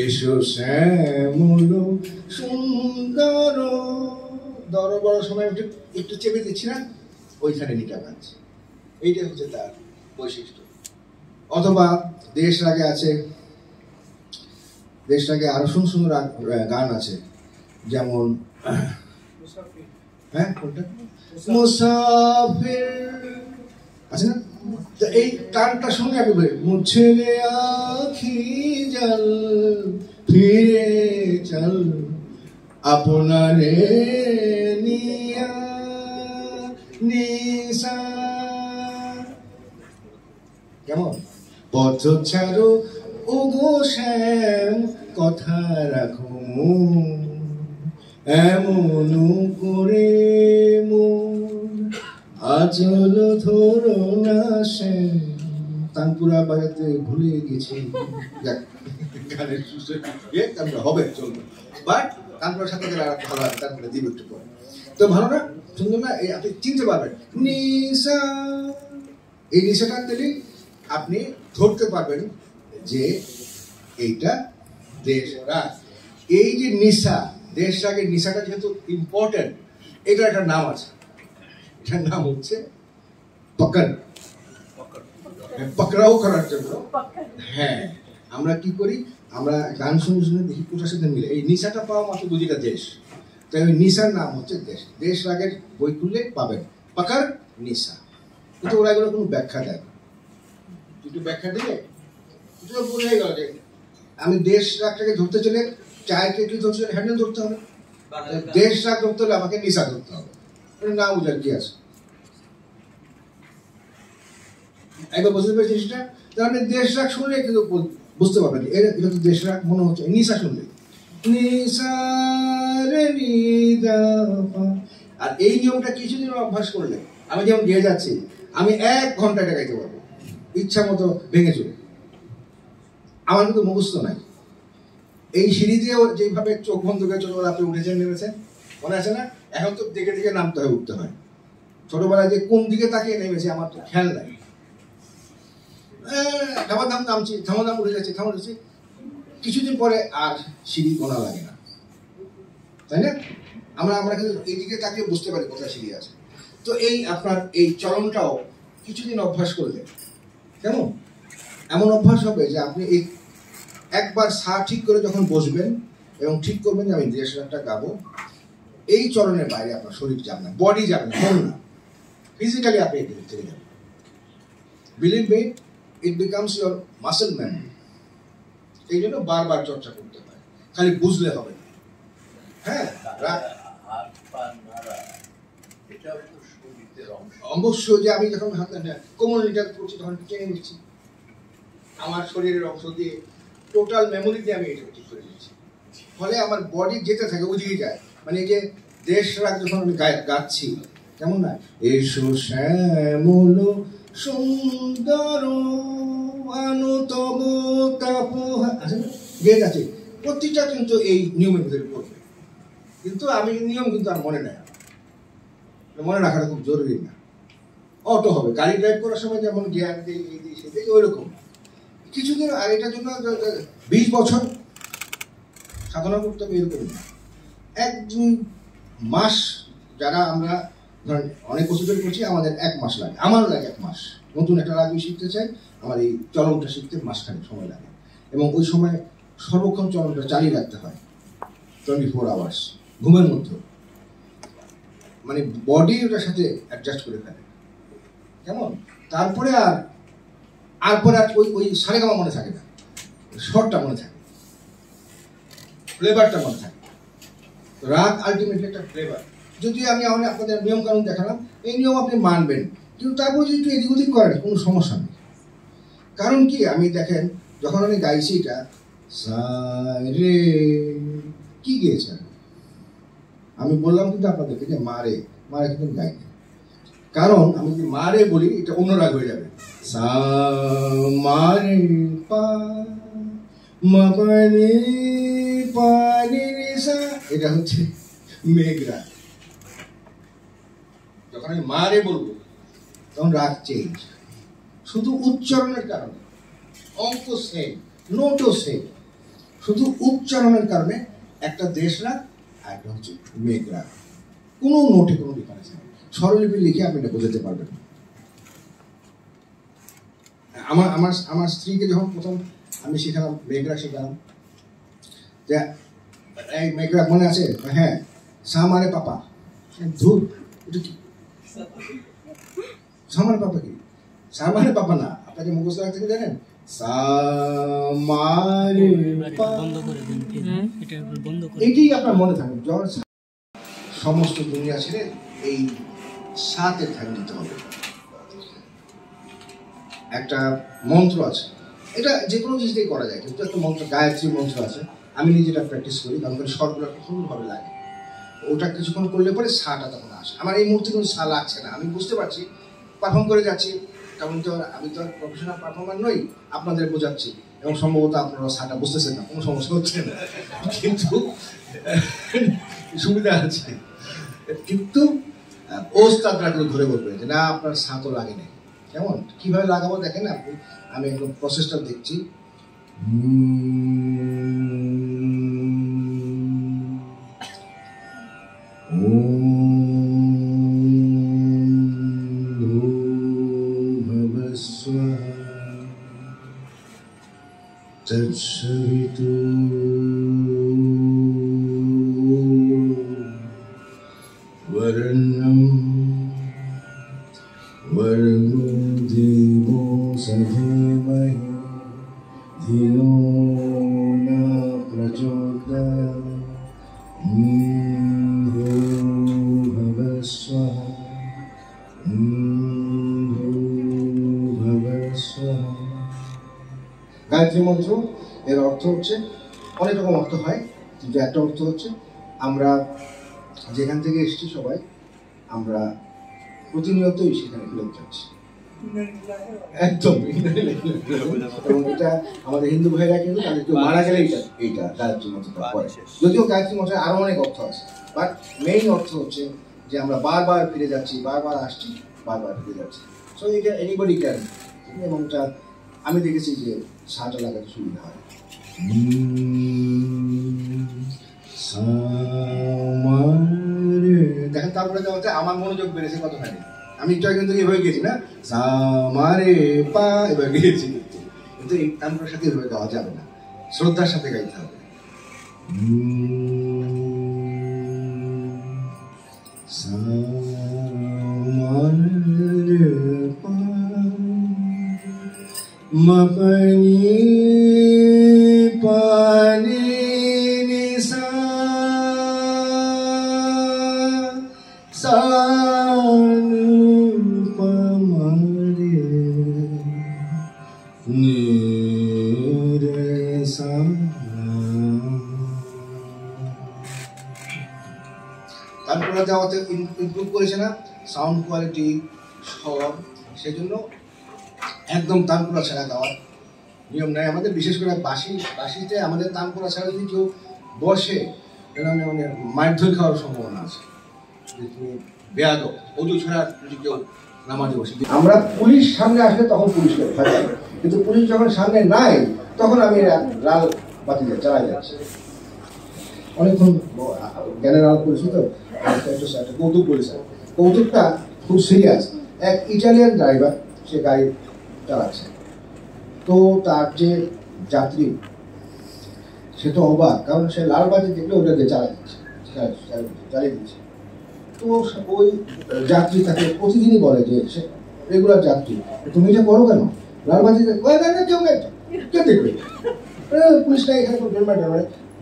এসো শ্যামল সুন্দর, দর বড় সময় একটু চেপে দিচ্ছি না, ওইখানে নিটা গাচ্ছে। এইটাই হচ্ছে তার বৈশিষ্ট্য। অথবা দেশ রাগে আছে, দেশ রাগে আরো সুন্দর সুন্দর গান আছে, যেমন হ্যাঁ কোনটা, মুসাফির আছে না, তো এই টানটার সঙ্গে আমি বলি, মুছে রে আখি জল ফিরে চল আপনারে নিয়া নিসা। কেমন? পথ ছাড়ো ওগো শ্যাম কথা রাখো এমন করে মন আচল ধরো না সে তানপুরা বাজাতে ভুলে গেছি। গানের সুস্থ হবে চলবে, বাট তানপুরার সাথে গেলে আর ভালো হবে, তারপরে দিব একটু পরে। তো ভালো না, সুন্দর না? এই আপনি চিনতে পারবেন নিশা, এই নিশাটা দিলেই আপনি ধরতে পারবেন যে এইটা দেশ রাগ। এই যে নিশা, দেশ রাগের নিশাটা যেহেতু ইম্পর্টেন্ট, এটার একটা নাম আছে, এটার নাম হচ্ছে পকড়। পকড়াও করার জন্য হ্যাঁ আমরা কি করি, আমরা গান শুনে শুনে দেখি কোথার সাথে মিলে। এই নিশাটা পাওয়া মাত্র বুঝিটা দেশ, তাই ওই নিশার নাম হচ্ছে দেশ। দেশ রাগের বই খুললে পাবেন পকড় নিশা, কিন্তু ওরা এগুলো কোনো ব্যাখ্যা দেয় না। একটু ব্যাখ্যা দিলে বোঝা গেল যে আমি দেশ রাগটাকে ধরতে চলে চায়ের কেটলি ধরতে চলে হ্যান্ডেল ধরতে হবে, দেশ রাগ ধরতে হলে আমাকে নিশা ধরতে হবে। না বুঝার কি আছে? একবার বুঝতে পেরেছি সেটা, তাহলে দেশ রাগ শুনলে কিন্তু বুঝতে পারবেন এটা তো দেশ রাগ মনে হচ্ছে। নিশা শুনলে নিশা রে নিদা, আর এই নিয়মটা কিছুদিন অভ্যাস করলে, আমি যেমন গিয়ে যাচ্ছি, আমি 1 ঘন্টা এটা গাইতে পারবো ইচ্ছা মতো ভেঙে চলে। আমার কিন্তু মুখস্থ নাই। এই সিঁড়ি দিয়ে যেভাবে চোখ বন্ধ করে ছোটবেলা আপনি উঠেছেন নেমেছেন, মনে আছে না? এখন তো দিকে দিকে নামতে হয়, উঠতে হয়। ছোটবেলায় যে কোন দিকে তাকিয়ে নেমেছে আমার তো খেয়াল নাই। ধামাধাম নামছি, ধামাধাম উঠে যাচ্ছে, ধামা উঠেছি, কিছুদিন পরে আর সিঁড়ি গোনা লাগে না, তাই না? আমরা কিন্তু এইদিকে তাকিয়ে বুঝতে পারি কোথায় সিঁড়ি আছে। তো এই আপনার এই চলনটাও কিছুদিন অভ্যাস করলে কেমন এমন অভ্যাস হবে যে আপনি এই একবার সা ঠিক করে যখন বসবেন এবং ঠিক করবেন যে আমি দেশ রাগটা গাবো, এই চলনের বাইরে আপনার শরীর যাবে না, বডি যাবে না, মন না, ফিজিক্যালি আপনি এগিয়ে থেকে যাবেন। Believe me, it becomes your muscle memory. এই জন্য বারবার চর্চা করতে হয়, খালি বুঝলে হবে না। হ্যাঁ, হাত পা নাড়া এটাও তো শরীরের অংশ। অবশ্যই যে আমি যখন হাত কোমলটা করছি তখন টেনে নিচ্ছি, আমার শরীরের অংশ দিয়ে টোটাল মেমোরি দিয়ে আমি এটা ঠিক করে নিচ্ছি, ফলে আমার বডি যেতে থাকে, ওদিকে যায়। মানে এই যে দেশ রাগ যখন আমি গাচ্ছি, কেমন না, এসো শ্যামল সুন্দর আনুতম তাপহা গেয়ে যাচ্ছে, প্রতিটা কিন্তু এই নিয়মের ভিতরে পড়বে। কিন্তু আমি নিয়ম কিন্তু আর মনে নেই, মনে রাখাটা খুব জরুরি না। অটো হবে, গাড়ি ড্রাইভ করার সময় যেমন গিয়ার দিই এই দিই সে দিই, ওই রকম কিছুদিন। আর এটার জন্য 20 বছর সাধনা করতে হবে এরকম না, 1-2 মাস। যারা আমরা ধরেন অনেক বছর ধরে করছি, আমাদের 1 মাস লাগে, আমার লাগে 1 মাস। নতুন একটা রাগ শিখতে চাই, আমার এই চলনটা শিখতে মাসখানেক সময় লাগে, এবং ওই সময় সর্বক্ষণ চলনটা চালিয়ে রাখতে হয় 24 আওয়ার্স ঘুমের মধ্যে। মানে বডি ওটার সাথে অ্যাডজাস্ট করে ফেলে, কেমন? তারপরে আর ওই সারেগামা মনে থাকে না, শর্টটা মনে থাকে, ফ্লেভারটা মনে থাকে। রাগ আলটিমেটলি একটা ফ্লেভার। যদি আমি আপনাদের নিয়ম কানুন দেখালাম, এই নিয়ম আপনি মানবেন, কিন্তু তারপর যদি একটু এদিক ওদিক করেন কোনো সমস্যা নেই। কারণ কি, আমি দেখেন যখন আমি গাইছি এটা রে কি গিয়েছেন, আমি বললাম কিন্তু আপনাদেরকে যে মারে মারে কিন্তু গাইনি, কারণ আমি যদি মারে বলি এটা অন্য রাগ হয়ে যাবে। সা মারে পা মাপারে পারে সা, এটা হচ্ছে মেঘরা। যখন আমি মারে বলবো তখন রাগ চেঞ্জ, শুধু উচ্চারণের কারণে। অঙ্ক সেম, নোটও সেম, শুধু উচ্চারণের কারণে একটা দেশ রাগ আর একটা হচ্ছে মেঘ রাগ। কোনো নোটে কোনো ডিফারেন্স নেই, স্বরলিপি লিখে আপনি এটা বোঝাতে পারবেন। আমার স্ত্রীকে যখন প্রথম আমি শেখালাম, মেঘরাগ শেখালাম, যে এই মেঘরাগ মনে আছে? হ্যাঁ, সামারে পাপা। ধুর, এটা কি সামারে পাপা? কি সামারে পাপা না, আপনাকে মুখস্থ রাখতে কি জানেন? সামারে এটাই আপনার মনে থাকবে। সমস্ত দুনিয়া ছেড়ে এই সাথে ধ্যান দিতে হবে। একটা মন্ত্র আছে, এটা যে কোনো জিনিস দিয়ে করা যায়, কিন্তু একটা মন্ত্র, গায়ত্রী মন্ত্র আছে। আমি নিজেটা প্র্যাকটিস করি, কারণ স্বরগুলো খুব সুন্দরভাবে লাগে। ওটা কিছুক্ষণ করলে পরে সাটা তখন আসে। আমার এই মুহূর্তে কোনো সা লাগছে না, আমি বুঝতে পারছি পারফর্ম করে যাচ্ছি, কারণ তো আমি তো প্রফেশনাল পারফর্মার নই, আপনাদের বোঝাচ্ছি এবং সম্ভবত আপনারা সাটা বুঝতেছেন না, কোনো সমস্যা হচ্ছে না, কিন্তু সুবিধা আছে। কিন্তু ওস্তাদরা কিন্তু ধরে বলবে যে না আপনার সা তো লাগে না। কেমন কিভাবে লাগাবো দেখেন আপনি, আমি একদম প্রসেসটা দেখছি। তৎসবিতু वरुणं वरुणो देवो सधीमहि धियो न प्रचोदयात् भूर्भुवः स्वः भूर्भुवः स्वः। গায়ত্রী মন্ত্র এর অর্থ হচ্ছে অনেক রকম অর্থ হয়, কিন্তু একটা অর্থ হচ্ছে আমরা যেখান থেকে এসেছি সবাই আমরা প্রতিনিয়তই সেখানে ফেরত যাচ্ছি, একদম। এবং এটা আমাদের হিন্দু ভাইরা কিন্তু তাদের কেউ মারা গেলে এইটা গায়ত্রী মন্ত্রটা পড়ে, যদিও গায়ত্রী মন্ত্রের আরো অনেক অর্থ আছে, বাট মেইন অর্থ হচ্ছে যে আমরা বারবার ফিরে যাচ্ছি, বারবার আসছি, বারবার ফিরে যাচ্ছি। সো এটা এনিবডি ক্যান, এবং এটা আমি দেখেছি যে সাটা লাগাতে সুবিধা হয়। দেখেন তারপরে যাওয়াতে আমার মনোযোগ বেড়েছে কতখানি। আমি একটু কিন্তু এভাবে গেছি না, সামারে পা এভাবে গেছি, কিন্তু এই তানপুরের সাথে এভাবে গাওয়া যাবে না, শ্রদ্ধার সাথে গাইতে হবে। সামারে পা মপনি পানি নিসা সানুপমারে নিরে সা। তারপরে যাওয়াতে ইমপ্রুভ করেছে না সাউন্ড কোয়ালিটি, স্বর, সেই জন্য একদম তানপুরা ছাড়া গাওয়ার নিয়ম নাই আমাদের। বিশেষ করে বাঁশিতে আমাদের তানপুরা ছাড়া যদি কেউ বসে মানে মায়ের ধরে খাওয়ার সম্ভাবনা আছে, যে তুমি বেয়াদব অজু ছাড়া যদি কেউ নামাজে বসে। আমরা পুলিশ সামনে আসলে তখন পুলিশকে ভয় পাই, কিন্তু পুলিশ যখন সামনে নাই তখন আমি লাল বাতি চালাই যাচ্ছি। অনেকক্ষণ জ্ঞানের আলো করেছি তো, একটা কৌতুক বলেছে, কৌতুকটা খুব সিরিয়াস। এক ইটালিয়ান ড্রাইভার সে গাড়ি চালাচ্ছে, তো তার যে যাত্রী সে তো অবাক, কারণ সে লাল বাতি দেখলে ওটাকে চালিয়ে দিচ্ছে। তো ওই যাত্রী তাকে প্রতিদিনই বলে যে সে রেগুলার যাত্রী, তুমি এটা করো কেন, লাল বাতি কেউ দেখবে, পুলিশটা এখানে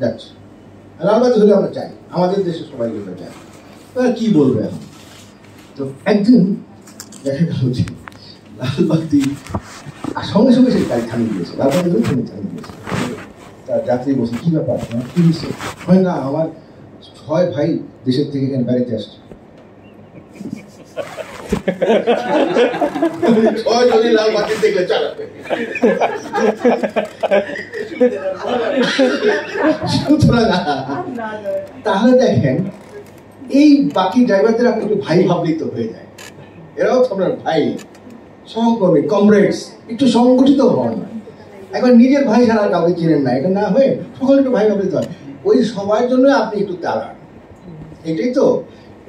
যাচ্ছে, লাল বাতি হলে আমরা চাই, আমাদের দেশে সবাই এগুলো চাই। কি বলবে এখন? তো একদিন দেখা গেল যে লাল বাতি আর সঙ্গে সঙ্গে সে গাড়ি থামিয়ে দিয়েছে, লাল বাতি থামিয়ে দিয়েছে। তার যাত্রী বলছে কি ব্যাপার, কি হয়েছে? হয় না আমার 6 ভাই দেশের থেকে এখানে বেড়াতে আসছে, 6 জনই লাল বাতি দেখলে চালাবে। তাহলে দেখেন এই বাকি ড্রাইভারদের আপনি একটু ভাই ভাবলেই তো হয়ে যায়, এরাও তো আপনার ভাই, সহকর্মী, কমরেডস, একটু সংগঠিত হন। একবার নিজের ভাই ছাড়া কাউকে চিনেন না, এটা না হয়ে সকলে একটু ভাই ভাবলে তো হয়। ওই সবার জন্য আপনি একটু দাঁড়ান। এটাই তো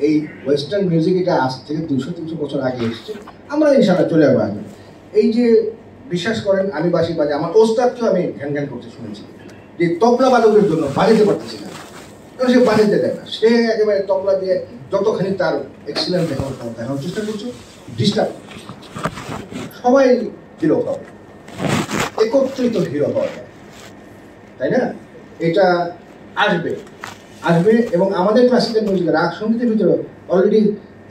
এই ওয়েস্টার্ন মিউজিক, এটা আজ থেকে 200-300 বছর আগে এসছে, আমরা ইনশাআল্লাহ চলে যাবো আগে। এই যে বিশ্বাস করেন আমি বাঁশি বাজে, আমার ওস্তাদকেও আমি ঘ্যান ঘ্যান করতে শুনেছি যে তবলা বাদকের জন্য বাজাতে পারতেছি না, কারণ সে বাজাতে দেয় না, সে একেবারে তবলা দিয়ে যতখানি তার এক্সিলেন্ট দেখানোর চেষ্টা করছে, ডিস্টার্ব। সবাই হিরো হবে, একত্রিত হিরো হওয়া যায়, তাই না? এটা আসবে এবং আমাদের ক্লাসিক্যাল মিউজিক রাগ সঙ্গীতের ভিতরে অলরেডি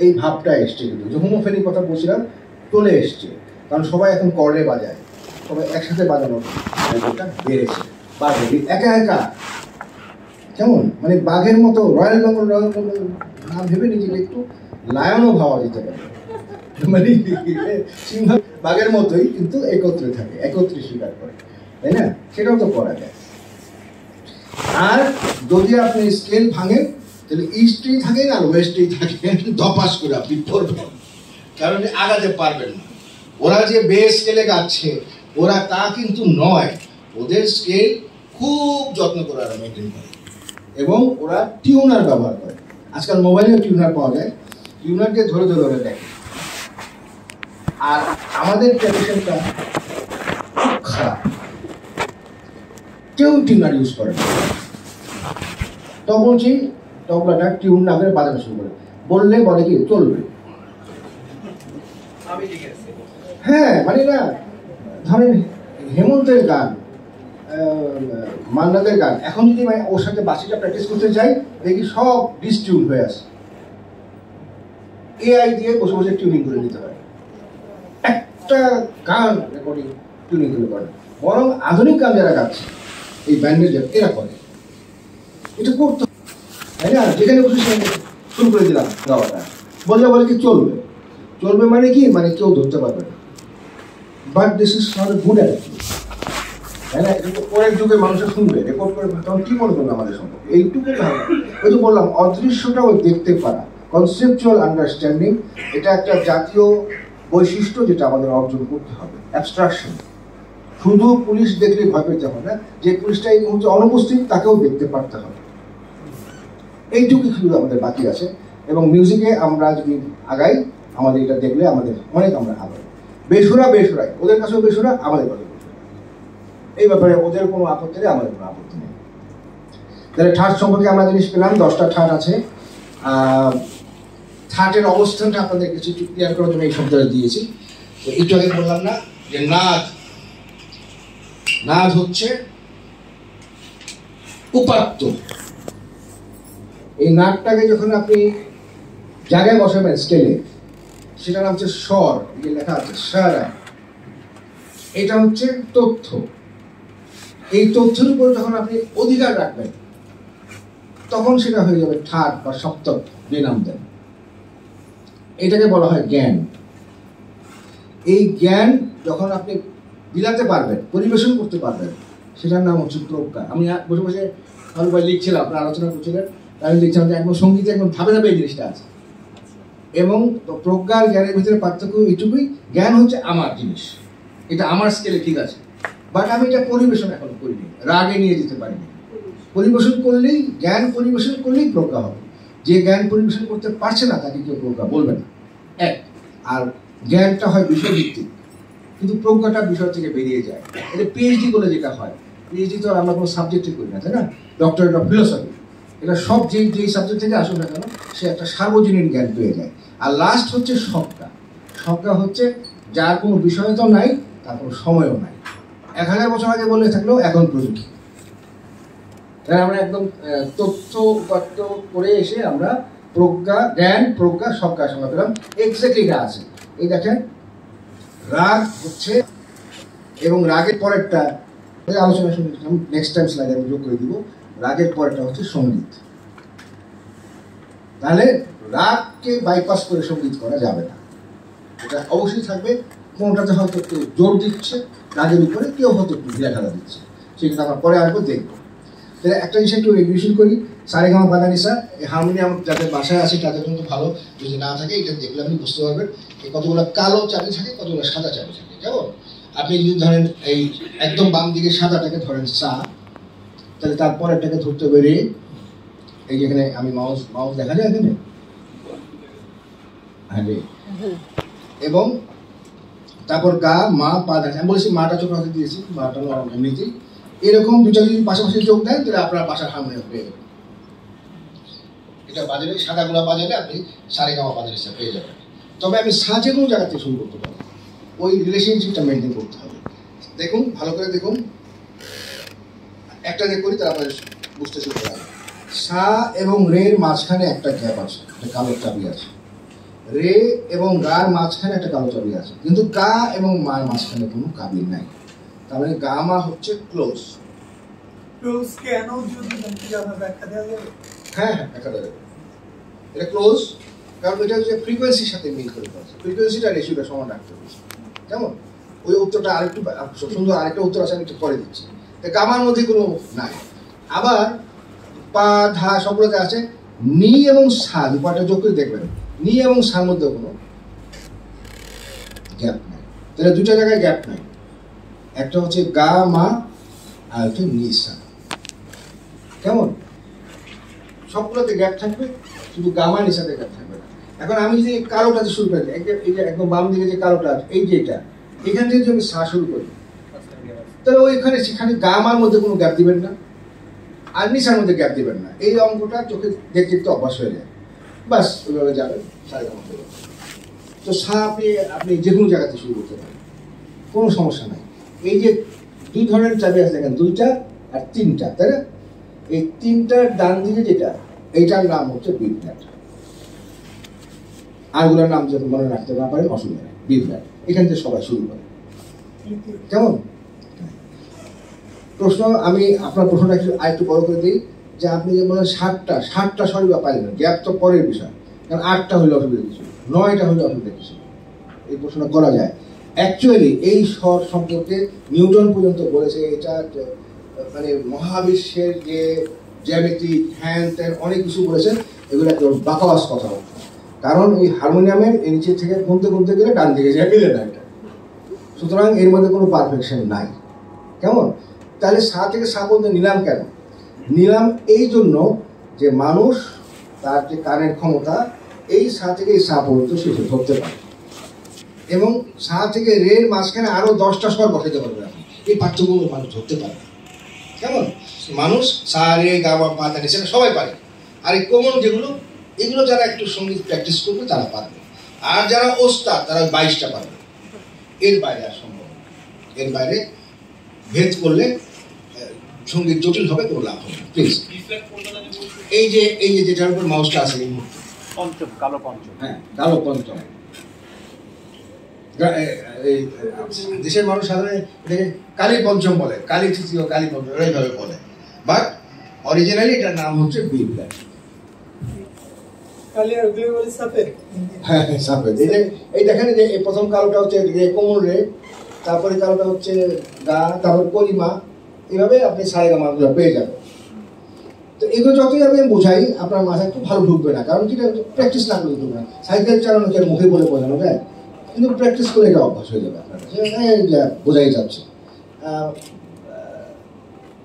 এই ভাবটা এসছে, কিন্তু যে হোমোফোনিক কথা বলছিলাম চলে এসছে, কারণ সবাই এখন কর্ডে বাজায়, সবাই একসাথে বাজানোর বেড়েছে। একা একা কেমন মানে বাঘের মতো রয়্যাল বেঙ্গল না ভেবে নিজেকে একটু লায়নও ভাবা যেতে পারে, মানে সিংহ বাঘের মতোই কিন্তু একত্রে থাকে, একত্রে শিকার করে, তাই না? সেটাও তো করা যায়। আর যদি আপনি স্কেল ভাঙেন তাহলে ইস্টেই থাকেন আর ওয়েস্টেই থাকেন, ধপাস করে আপনি পড়বেন, কারণ আগাতে পারবেন না। ওরা যে বে স্কেলে গাচ্ছে ওরা তা কিন্তু নয়, ওদের স্কেল খুব যত্ন করে ওরা মেনটেন করে এবং ওরা টিউনার ব্যবহার করে। আজকাল মোবাইলেও টিউনার পাওয়া যায়, টিউনারকে ধরে ধরে ওরা দেখে। আর আমাদের ট্র্যাডিশনটা খুব খারাপ, কেউ টিউনার ইউজ করে না। তখন সেই তবলাটা টিউন না করে বাজানো শুরু করে, বললে বলে কি চলবে। হ্যাঁ মানে না, ধরেন হেমন্তের গান, মান্নাদের গান, এখন যদি ওর সাথে বাসিটা প্র্যাকটিস করতে যাই দেখি সব ডিসটিউন হয়ে আসে। এআই দিয়ে বসে বসে টিউনিং করে নিতে হয়, একটা গান রেকর্ডিং টিউনিং করে করে। বরং আধুনিক গান যারা গাচ্ছে এই ব্যান্ডের এরা করে, এটা করতে, তাই না? যেখানে বসে সেখানে শুরু করে দিলাম গাওয়াটা, বললে বলে কি চলবে। চলবে মানে কি, মানে কেউ ধরতে পারবে না। But this is not a good attitude, তাই না? কিন্তু পরের যুগে মানুষের শুনবে, রেকর্ড করে, তখন কি মনে করবে আমাদের সম্পর্কে? এইটুকু ওই যে বললাম, অদৃশ্যটাও দেখতে পারা, কনসেপচুয়াল আন্ডারস্ট্যান্ডিং, এটা একটা জাতীয় বৈশিষ্ট্য যেটা আমাদের অর্জন করতে হবে। অ্যাবস্ট্রাকশন, শুধু পুলিশ দেখলে ভয় পেতে হবে না, যে পুলিশটা এই মুহূর্তে অনুপস্থিত তাকেও দেখতে পারতে হবে। এইটুকু শুধু আমাদের বাকি আছে। এবং মিউজিকে আমরা যদি আগাই, আমাদের এটা দেখলে আমাদের অনেক আমরা আগাই। বেসুরা বেসুরাই, ওদের কাছেও বেসুরা, আমাদের কাছেও বেসুরা, এই ব্যাপারে ওদের কোনো আপত্তি নেই, আমাদের কোনো আপত্তি নেই। তাহলে ঠাট সম্পর্কে আমরা জিনিস পেলাম, 10টা ঠাট আছে। ঠাটের অবস্থানটা আপনাদের কিছু ক্লিয়ার করার জন্য এই শব্দটা দিয়েছি। তো একটু আগে বললাম না যে নাদ, নাদ হচ্ছে উপাত্ত। এই নাদটাকে যখন আপনি জায়গায় বসাবেন স্কেলে, সেটার নাম হচ্ছে স্বর, লেখা আছে সারা। এটা হচ্ছে তথ্য। এই তথ্যের উপর যখন আপনি অধিকার রাখবেন তখন সেটা হয়ে যাবে ঠাট বা সপ্তক, যে নাম দেন। এটাকে বলা হয় জ্ঞান। এই জ্ঞান যখন আপনি বিলাতে পারবেন, পরিবেশন করতে পারবেন, সেটার নাম হচ্ছে প্রজ্ঞা। আমি বসে বসে ভালোভাবে লিখছিলাম, আপনারা আলোচনা করছিলেন, আমি লিখছিলাম যে একদম সঙ্গীতে একদম ধাপে ধাপে এই জিনিসটা আছে। এবং প্রজ্ঞার জ্ঞানের ভিতরে পার্থক্য এইটুকুই, জ্ঞান হচ্ছে আমার জিনিস, এটা আমার স্কেলে ঠিক আছে, বাট আমি এটা পরিবেশন এখনো করিনি, রাগে নিয়ে যেতে পারিনি। পরিবেশন করলেই, জ্ঞান পরিবেশন করলেই প্রজ্ঞা হবে। যে জ্ঞান পরিবেশন করতে পারছে না তাকে কেউ প্রজ্ঞা বলবে না, এক। আর জ্ঞানটা হয় বিষয়ভিত্তিক, কিন্তু প্রজ্ঞাটা বিষয় থেকে বেরিয়ে যায়। এটা পিএইচডি করলে যেটা হয়, পিএইচডি তো আমরা কোনো সাবজেক্টে করি না, তাই না? ডক্টরেট অফ ফিলোসফি, এটা সব যেই সাবজেক্ট থেকে আসুক না কেন, সে একটা সার্বজনীন জ্ঞান পেয়ে যায়। আর লাস্ট হচ্ছে সজ্ঞা। সজ্ঞা হচ্ছে যার কোনো বিষয় তো নাই, তার কোনো সময়ও নাই। 1000 বছর আগে বলে থাকলেও এখন প্রযুক্ত। তাই আমরা একদম তথ্য উপাত্ত করে এসে আমরা প্রজ্ঞা, জ্ঞান, প্রজ্ঞা, সজ্ঞার সঙ্গে পেলাম। এক্স্যাক্টলি এটা আছে। এই দেখেন, রাগ হচ্ছে, এবং রাগের পরেরটা আলোচনা শুনেছিলাম, নেক্সট টাইম স্লাইডে আমি যোগ করে দিব। রাগের পরেরটা হচ্ছে সঙ্গীত। তাহলে রাগকে বাইপাস করে সঙ্গীত করা যাবে না, এটা অবশ্যই থাকবে। কোনটাতে হয়তো একটু জোর দিচ্ছে রাগের উপরে, কেউ হয়তো একটু ঢিলা ঢালা দিচ্ছে, সেটা আমরা পরে আসবো, দেখবো। তাহলে একটা জিনিস একটু রিভিশন করি, সারেগামা পাধানিসা, এই হারমোনিয়াম যাদের বাসায় আছে তাদের জন্য ভালো, যদি না থাকে এটা দেখলে আপনি বুঝতে পারবেন কতগুলো কালো চাবি থাকে, কতগুলো সাদা চাবি থাকে। যেমন আপনি যদি ধরেন এই একদম বাম দিকে সাদাটাকে ধরেন সা, তাহলে তারপরেরটাকে ধরতে হবে রে। এই যেখানে আমি মাউস দেখা যায় এখানে, হ্যাঁ রে। এবং তারপর গা, মা, পা দেখা, আমি বলেছি মাটা ছোট হাতে দিয়েছি, মাটা এমনিতেই। এরকম দুটা যদি পাশাপাশি যোগ দেন তাহলে আপনার বাসার হারমোনিয়াম পেয়ে যাবেন। এটা বাজারে সাদাগুলা বাজালে আপনি সারেগামা পাধানিসা পেয়ে যাবেন। তবে আমি সাজে কোনো জায়গা থেকে শুরু করতে পারবো, ওই রিলেশনশিপটা মেনটেন করতে হবে। দেখুন, ভালো করে দেখুন, একটা যে করি তারা আপনার বুঝতে শুরু করা হবে। সা এবং রের মাঝখানে একটা গ্যাপ আছে, একটা কালো চাবি আছে। রে এবং গার মাঝখানে একটা কালো চাবি আছে, কিন্তু গা এবং মার মাঝখানে কোনো কাবি নাই। তার মানে গা মা হচ্ছে ক্লোজ, ক্লোজ কেন যদি জানতে চাওয়া ব্যাখ্যা দেওয়া যাবে? হ্যাঁ হ্যাঁ, দেখা যাবে। এটা ক্লোজ, কারণ এটা হচ্ছে ফ্রিকোয়েন্সির সাথে মিল করে আছে, ফ্রিকোয়েন্সিটা রেশিওটা সমান রাখতে হবে। কেমন? ওই উত্তরটা আরেকটু সুন্দর, আরেকটা উত্তর আছে, আমি একটু পরে দিচ্ছি। গামার মধ্যে কোনো নাই। আবার পা ধা সবগুলোতে আছে নি এবং সা, দুপাটা যোগ করে দেখবেন নি এবং সার মধ্যে কোনো গ্যাপ নাই। তাহলে দুটা জায়গায় গ্যাপ নাই, একটা হচ্ছে গা মা আর হচ্ছে নি সা। কেমন? সবগুলোতে গ্যাপ থাকবে, শুধু গামা নিসাতে গ্যাপ থাকবে না। এখন আমি যদি কালোটাতে শুরু করি, এই যে একদম বাম দিকে যে কালোটা আছে, এই যে এটা, এখান থেকে যদি আমি সা শুরু করি, তাহলে ওইখানে সেখানে গামার মধ্যে কোনো গ্যাপ দিবেন না, আর নিসার মধ্যে গ্যাপ দিবেন না। এই অঙ্কটা চোখে দেখতে একটু অভ্যাস হয়ে যায়, বাস ওইভাবে যাবেন সাড়ে গামা করে। তো সা আপনি যে কোনো জায়গাতে শুরু করতে পারেন, কোনো সমস্যা নাই। এই যে দুই ধরনের চাবি আছে দেখেন, দুইটা আর তিনটা, তাই না? এই তিনটার ডান দিকে যেটা, এইটার নাম হচ্ছে বি ফ্ল্যাট। আরগুলোর নাম যখন মনে রাখতে না পারেন অসুবিধা নেই, বি ফ্ল্যাট। এখান থেকে সবাই শুরু করে। কেমন প্রশ্ন? আমি আপনার প্রশ্নটা আরেকটু বড় করে দিই, যে আপনি যে বলেন ষাটটা সরি বা পাইলেন, গ্যাপ তো পরের বিষয়, কারণ 8টা হইলে অসুবিধা কিছু, 9টা হইলে অসুবিধা কিছু। এই প্রশ্নটা করা যায়। অ্যাকচুয়ালি এই স্বর সম্পর্কে নিউটন পর্যন্ত বলেছে, এটা মানে মহাবিশ্বের যে জ্যামিতি হ্যান ত্যান অনেক কিছু বলেছেন, এগুলো একটা বাকওয়াস কথা। কারণ এই হারমোনিয়ামের নিচে থেকে গুনতে গেলে ডান দিকে যায়, মিলে না এটা। সুতরাং এর মধ্যে কোনো পারফেকশন নাই। কেমন? তাহলে সা থেকে সা পর্যন্ত নিলাম কেন? নিলাম এই জন্য যে মানুষ তার যে কানের ক্ষমতা এই সা থেকে এই সা পর্যন্ত সে ধরতে পারে, এবং সা থেকে রের মাঝখানে আরো 10টা স্বর বসাতে পারবে। এই পার্থক্যগুলো মানুষ ধরতে পারে। কেমন? মানুষ সা রে গা মা পা নি সেটা সবাই পারে। আর এই কমন যেগুলো, এগুলো যারা একটু সঙ্গীত প্র্যাকটিস করবে তারা পারবে, আর যারা ওস্তাদ তারা 22টা পারবে। এর বাইরে আর সম্ভব, এর বাইরে ভেদ করলে সঙ্গীত জটিল হবে, কোনো লাভ হবে। প্লিজ এই যে যেটার উপর মাউসটা আছে, এই মুহূর্তে পঞ্চম, কালো পঞ্চম। হ্যাঁ, কালো পঞ্চম। দেশের মানুষ সাধারণত এটাকে কালী পঞ্চম বলে, কালী তৃতীয়, কালী পঞ্চম এইভাবে বলে, বাট অরিজিনালি এটার নাম হচ্ছে বি ফ্ল্যাট। হ্যাঁ, সাফেদ। এই দেখেন যে প্রথম কালোটা হচ্ছে রে, কোমল রে, তারপরে কালোটা হচ্ছে গা, তারপর কলিমা, এইভাবে আপনি সারেগামাগুলো পেয়ে যাবেন। তো এগুলো যতই আমি বোঝাই আপনার মাথায় খুব ভালো ঢুকবে না, কারণ কি প্র্যাকটিস না করলে ঢুকবে না। সাইকেল চালানো কেন মুখে বলে বোঝানো যায়, কিন্তু প্র্যাকটিস করে এটা অভ্যাস হয়ে যাবে আপনার কাছে, বোঝাই যাচ্ছে।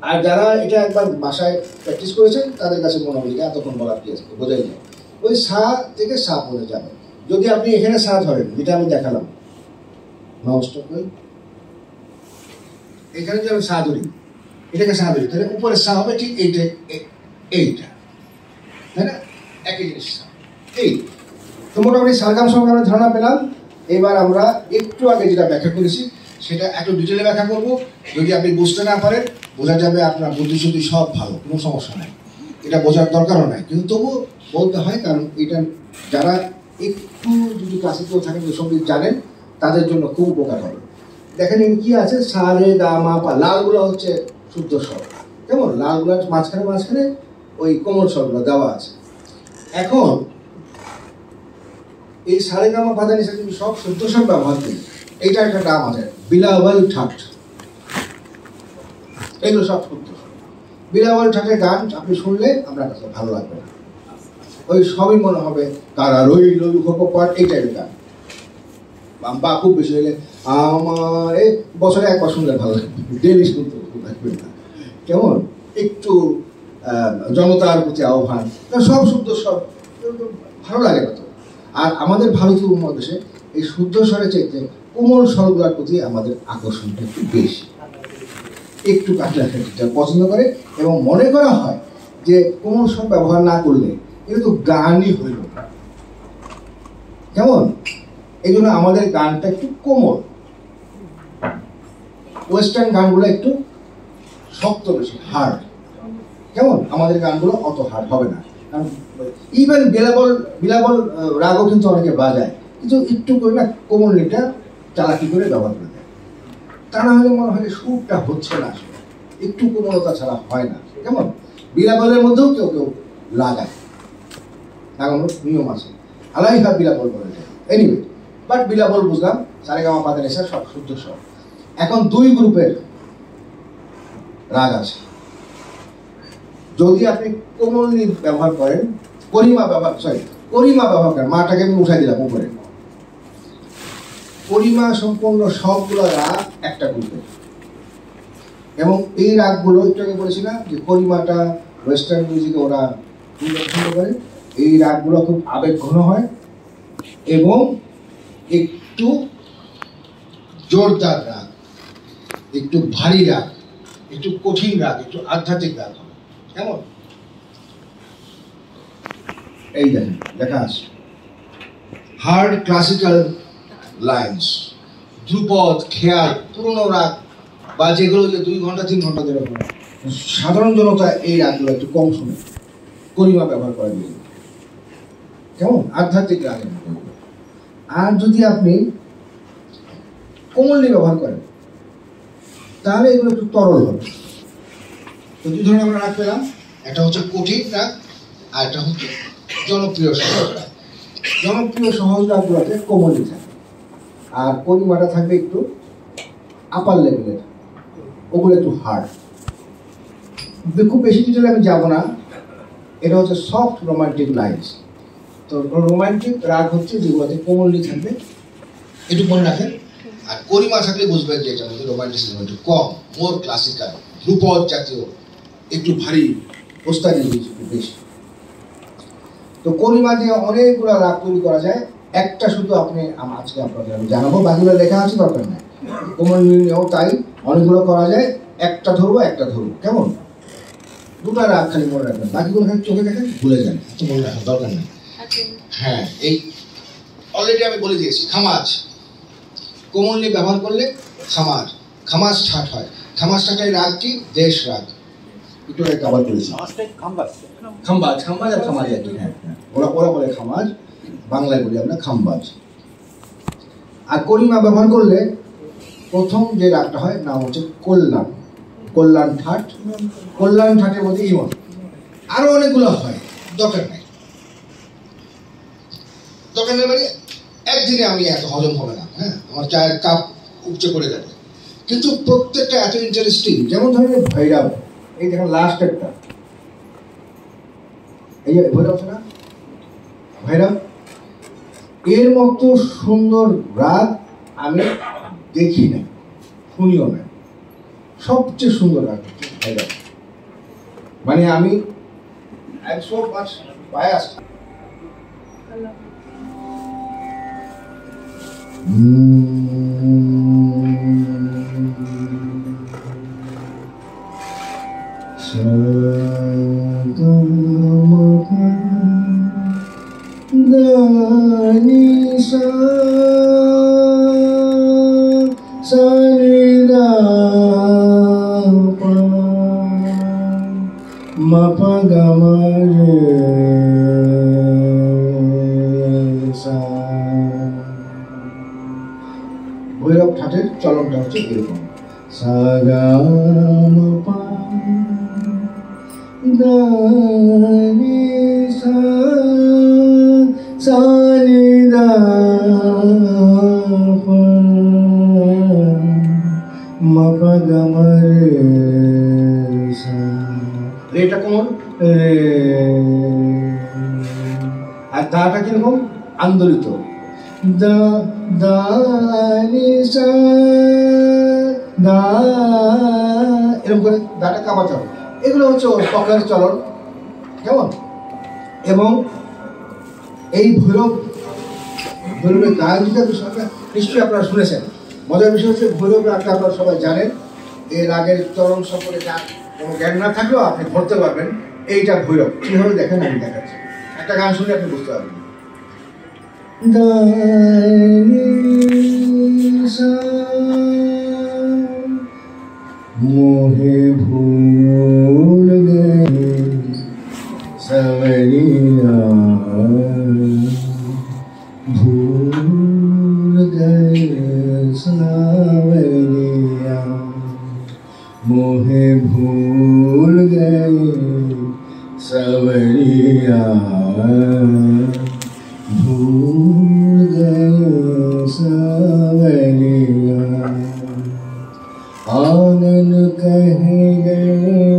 আর যারা এটা একবার বাসায় প্র্যাকটিস করেছেন তাদের কাছে মনে হবে এতক্ষণ বলার কি আছে, বোঝাই যায়। ওই সা থেকে সা পড়ে যাবে। যদি আপনি এখানে সা ধরেন, যেটা আমি দেখালাম, মাউসটা কই, এখানে যদি আমি সা ধরি, এটাকে সা ধরি, তাহলে উপরে সা হবে ঠিক এইটা, তাই না? একই জিনিস সা। এই তো মোটামুটি সারগাম সরগামের ধারণা পেলাম। এবার আমরা একটু আগে যেটা ব্যাখ্যা করেছি সেটা একটু ডিটেলে ব্যাখ্যা করবো। যদি আপনি বুঝতে না পারেন, বোঝা যাবে আপনার বুদ্ধিশুদ্ধি সব ভালো, কোনো সমস্যা নাই, এটা বোঝার দরকারও নাই, কিন্তু তবু বলতে হয়, কারণ এটা যারা একটু যদি ক্লাসিক্যাল থাকেন, সঙ্গীত জানেন, তাদের জন্য খুব উপকার হবে। দেখেন কি আছে, সা রে গা মা পা, লালগুলো হচ্ছে শুদ্ধ স্বর। কেমন? লালগুলোর মাঝখানে ওই কোমল স্বরগুলো দেওয়া আছে। এখন এই সারে গামা পা নি সা তুমি সব শুদ্ধ স্বর ব্যবহার করি, এইটা একটা নাম আছে বিলাওয়াল ঠাট। এগুলো সব শুদ্ধ স্বর। বিলাওয়াল ঠাটের গান আপনি শুনলে আপনার কাছে ভালো লাগবে না, ওই সবই মনে হবে কারা রইল পাঠ, এই টাইপের গান। বা খুব বেশি হলে আমার এই বছরে একবার শুনলে ভালো লাগবে, ডেলি শুনতে লাগবে না। কেমন? একটু জনতার প্রতি আহ্বান, সব শুদ্ধ স্বর ভালো লাগে না তো। আর আমাদের ভারতীয় উপমহাদেশে এই শুদ্ধ স্বরের চাইতে কোমল স্বরগুলোর প্রতি আমাদের আকর্ষণটা একটু বেশি, একটু কাটাকাটিটা পছন্দ করে, এবং মনে করা হয় যে কোমল স্বর ব্যবহার না করলে এটা তো গানই হইল না। কেমন? এই জন্য আমাদের গানটা একটু কোমল, ওয়েস্টার্ন গানগুলো একটু শক্ত বেশি, হার্ড। কেমন? আমাদের গানগুলো অত হার্ড হবে না। ইভেন বিলাবল রাগও কিন্তু অনেকে বাজায়, কিন্তু একটু করে না কোমলটা চালাকি করে ব্যবহার করে দেয়, তা না হলে মনে হয় সুরটা হচ্ছে না আসলে। একটু কোমলতা ছাড়া হয় না। কেমন বিলাবলের মধ্যেও কেউ কেউ লাগায়, লাগানোর নিয়ম আছে, আলাইহা বিলাবল বলে যায়। এনিওয়ে, বাট বিলাবল বুঝলাম, সারেগামা পা দা নি সা সব শুদ্ধ স্বর। এখন দুই গ্রুপের রাগ আছে। যদি আপনি কোমলনি ব্যবহার করেন, করিমা ব্যবহার করেন, মাটাকে আমি উঠাই দিলাম উপরে, করিমা সম্পূর্ণ সবগুলো রাগ একটা গ্রুপের। এবং এই রাগগুলো একটু আগে বলেছিলাম যে করিমাটা ওয়েস্টার্ন মিউজিকে ওরা পছন্দ করে। এই রাগগুলো খুব আবেগঘন হয় এবং একটু জোরদার রাগ, একটু ভারী রাগ, একটু কঠিন রাগ, একটু আধ্যাত্মিক রাগ হবে। কেমন এই দেখেন লেখা আছে হার্ড ক্লাসিক্যাল লাইন্স, ধ্রুপদ, খেয়াল, পুরনো রাগ বা যেগুলো 2 ঘন্টা 3 ঘন্টা ধরে পড়ে, সাধারণ জনতা এই রাগগুলো একটু কম শুনে, করিমা ব্যবহার করা যায়। কেমন আধ্যাত্মিক রাগের মতো। আর যদি আপনি কোমলনি ব্যবহার করেন তাহলে এগুলো একটু তরল হবে। তো 2 ধরনের আমরা রাগ পেলাম, একটা হচ্ছে কঠিন রাগ আর একটা হচ্ছে জনপ্রিয় সহজ রাগ। জনপ্রিয় সহজ রাগগুলোতে কোমলনি থাকে আর করিমাটা থাকবে একটু আপার লেভেলের, ওগুলো একটু হার্ড। খুব বেশি ডিটেলে আমি যাব না, এটা হচ্ছে সফট রোমান্টিক লাইন্স। তো রোমান্টিক রাগ হচ্ছে যেগুলোতে কোমলনি থাকবে, একটু মনে রাখেন। আর করিমা থাকলে বুঝবেন যে এটার মধ্যে রোমান্টিসিজম একটু কম, মোর ক্লাসিক্যাল, ধ্রুপদ জাতীয়, একটু ভারী, ওস্তাদি একটু বেশি। তো করিমা দিয়ে অনেকগুলো রাগ তৈরি করা যায়। একটা শুধু আজকে আপনাদের আমি জানাবো, বাকিগুলো লেখা আছে, দরকার নাই। কোমলনিও তাই অনেকগুলো করা যায়, একটা ধরবো। কেমন 2টা রাগ খালি মনে রাখবেন, বাকিগুলো খালি চোখে দেখেন, ভুলে যান, এত মনে রাখার দরকার নেই। হ্যাঁ, এই অলরেডি আমি বলে দিয়েছি। খামাজ, কোমলনি ব্যবহার করলে খামাজ ঠাট হয়। খামাজ ঠাটাই রাগ কি? দেশ রাগ, একটু আগে কভার করেছি। খাম্বাজ আর খামাজ একই। হ্যাঁ, ওরা বলে খামাজ, বাংলায় বলি আমরা খাম্বাজ। আর করিমা ব্যবহার করলে প্রথম যে রাগটা হয় নাম হচ্ছে কল্যাণ ঠাট। কল্যাণ ঠাটের মধ্যে ইমন, আরো অনেকগুলো হয়, দরকার নাই মানে একদিনে আমি এত হজম হবে না। হ্যাঁ, আমার চায়ের কাপ উপচে পড়ে যাবে, কিন্তু প্রত্যেকটা এত ইন্টারেস্টিং। যেমন ধরেন ভৈরব, এই দেখেন লাস্ট একটা, এই যে ভৈরব আছে না, ভৈরব, এর মতো সুন্দর রাগ আমি দেখি না, শুনিও না। সবচেয়ে সুন্দর রাগ ভৈরব। মানে আমি so much biased. ভৈরব ঠাটের চলনটা হচ্ছে এরকম, এটা কোমল, আর দাটা কিরকম আন্দোলিত, এরকম করে দাটা কামাতে হবে। এগুলো হচ্ছে পকের চলন। কেমন? এবং এই ভৈরবের গান বিষয়টা নিশ্চয়ই আপনারা শুনেছেন। মজার বিষয় হচ্ছে ভৈরব রাগটা আপনারা সবাই জানেন। এই রাগের চরণ সম্পর্কে কোনো জ্ঞান না থাকলেও আপনি ধরতে পারবেন এইটা ভৈরব। কিভাবে দেখেন আমি দেখাচ্ছি, একটা গান শুনে আপনি বুঝতে পারবেন। মোহে ভুল গে সবরিয়া, ভুল গে সবরিয়া, मोहे भूल गए सवरिया भूल गए सवरिया आंगन कह गए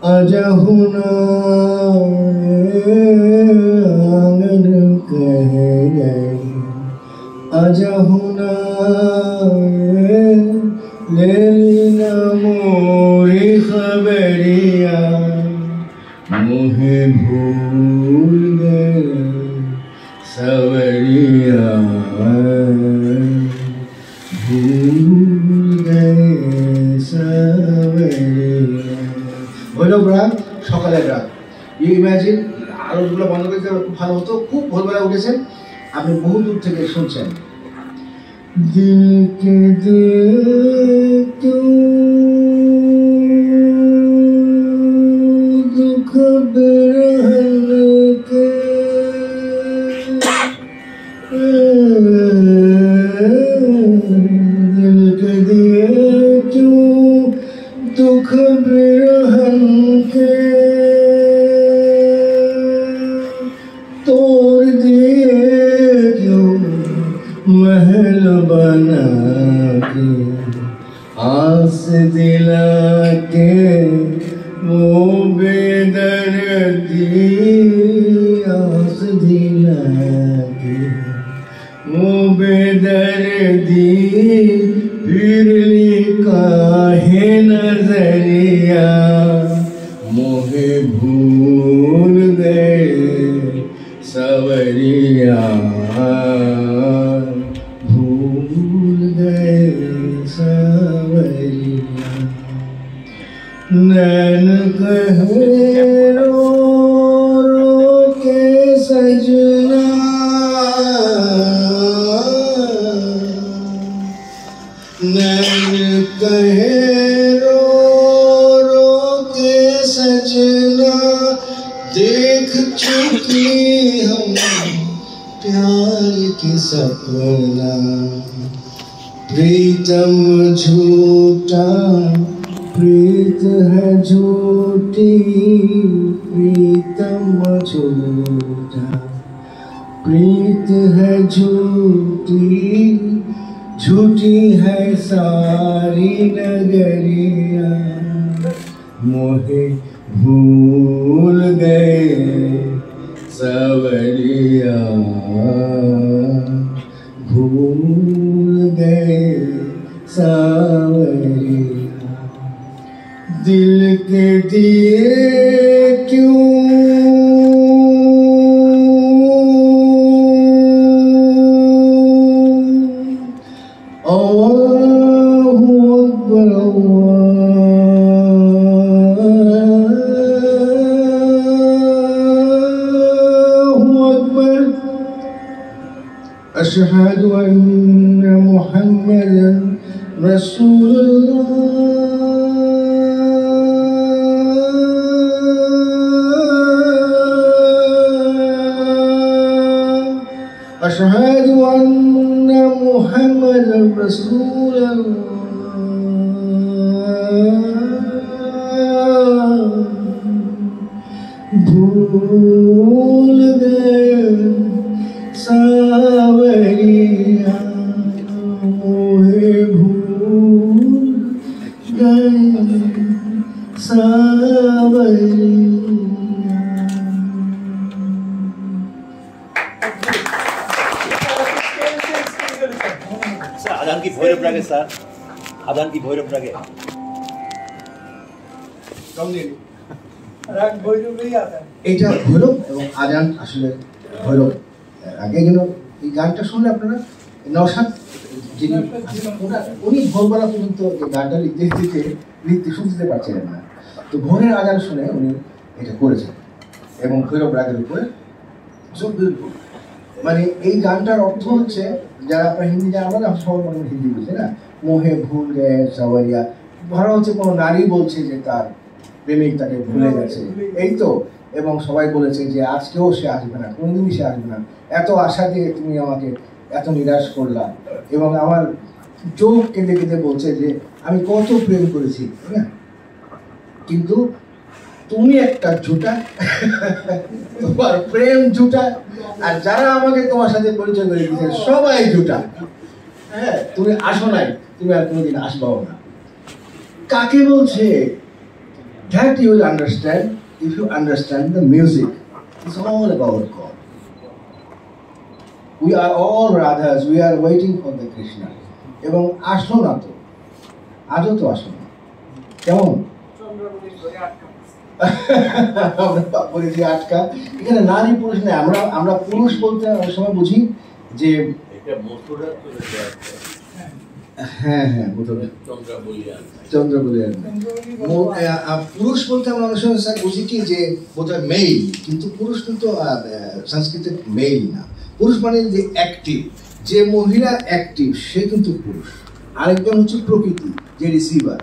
अजहुना आंगन कह गए अजहुना ले लीना मोरी खबरिया मुहे भूल गए सवरिया भूल गए सवरिया ভৈরব রাত সকালের রাত ইউ ইমাজিন আলোগুলো বন্ধ করে দিলে খুব ভালো হতো খুব ভোরবেলা উঠেছেন আপনি বহু দূর থেকে শুনছেন দিল কে দেখো দুঃখ বেরহন কে दिल के दिए क्यों दुख बिरहन के तोड़ दिए क्यों महल बना के आस दिला के वो बेदर्दी आस दिला के वो बेदर्दी फिर काहे नजरिया मोहे भूल गए सवरिया भूल गए सवरिया नैन कहे रो रो के सजना नैन कहे रो रो के सजना देख चुकी हम प्यार की सपना प्रीतम झूठा प्रीत है झूठी प्रीतम झूठा प्रीत है झूठी झूठी है सारी नगरिया मोहे भूल गए सवरिया भूल गए सवरिया दिल के दिए क्यों أشهد أن محمدا رسول الله أشهد أن محمدا رسول الله भूल गए सावरिया मोहे भूल गए सावरिया স্যার আদান কি ভৈরব রাগে স্যার আদান কি ভৈরব রাগে राग भैरव नहीं आता है এটা ভৈরব এবং আজান আসলে ভৈরব আগে যেন এই গানটা শুনলে আপনারা নওশাদ যিনি উনি ভোরবেলা পর্যন্ত এই গানটা লিখতে শুনতে পারছিলেন না তো ভোরের আজান শুনে উনি এটা করেছেন এবং ভৈরব রাগের উপরে মানে এই গানটার অর্থ হচ্ছে যারা আপনার হিন্দি যারা আমরা সবাই মনে হিন্দি বলছে না মোহে ভুল গে সাওয়ারিয়া ধরা হচ্ছে কোনো নারী বলছে যে তার প্রেমিক তাকে ভুলে গেছে এই তো এবং সবাই বলেছে যে আজকেও সে আসবে না কোনোদিনই সে আসবে না এত আশা দিয়ে তুমি আমাকে এত নিরাশ করলা এবং আমার চোখ কেঁদে কেঁদে বলছে যে আমি কত প্রেম করেছি, তাই না? কিন্তু তুমি একটা ঝুটা, তোমার প্রেম ঝুটা, আর যারা আমাকে তোমার সাথে পরিচয় করে দিয়েছে সবাই ঝুটা। হ্যাঁ, তুমি আসো নাই, তুমি আর কোনোদিন আসবাও না। কাকে বলছে? That you will understand if you understand the music. It's all about God. We are all Radhas, we are waiting for the Krishna. এবং আসলো না তো, আজও তো আসলো না। কেমন? আমরা বলেছি আটকা। এখানে নারী পুরুষ নেই, আমরা পুরুষ বলতে অনেক সময় বুঝি যে হ্যাঁ হ্যাঁ চন্দ্র বলিয়ান। পুরুষ বলতে আমরা অনেক সময় স্যার বুঝি কি যে বোধহয় মেইল, কিন্তু পুরুষ কিন্তু সংস্কৃতে মেইল না। পুরুষ মানে যে অ্যাক্টিভ, যে মহিলা অ্যাক্টিভ সে কিন্তু পুরুষ, আরেকজন হচ্ছে প্রকৃতি যে রিসিভার।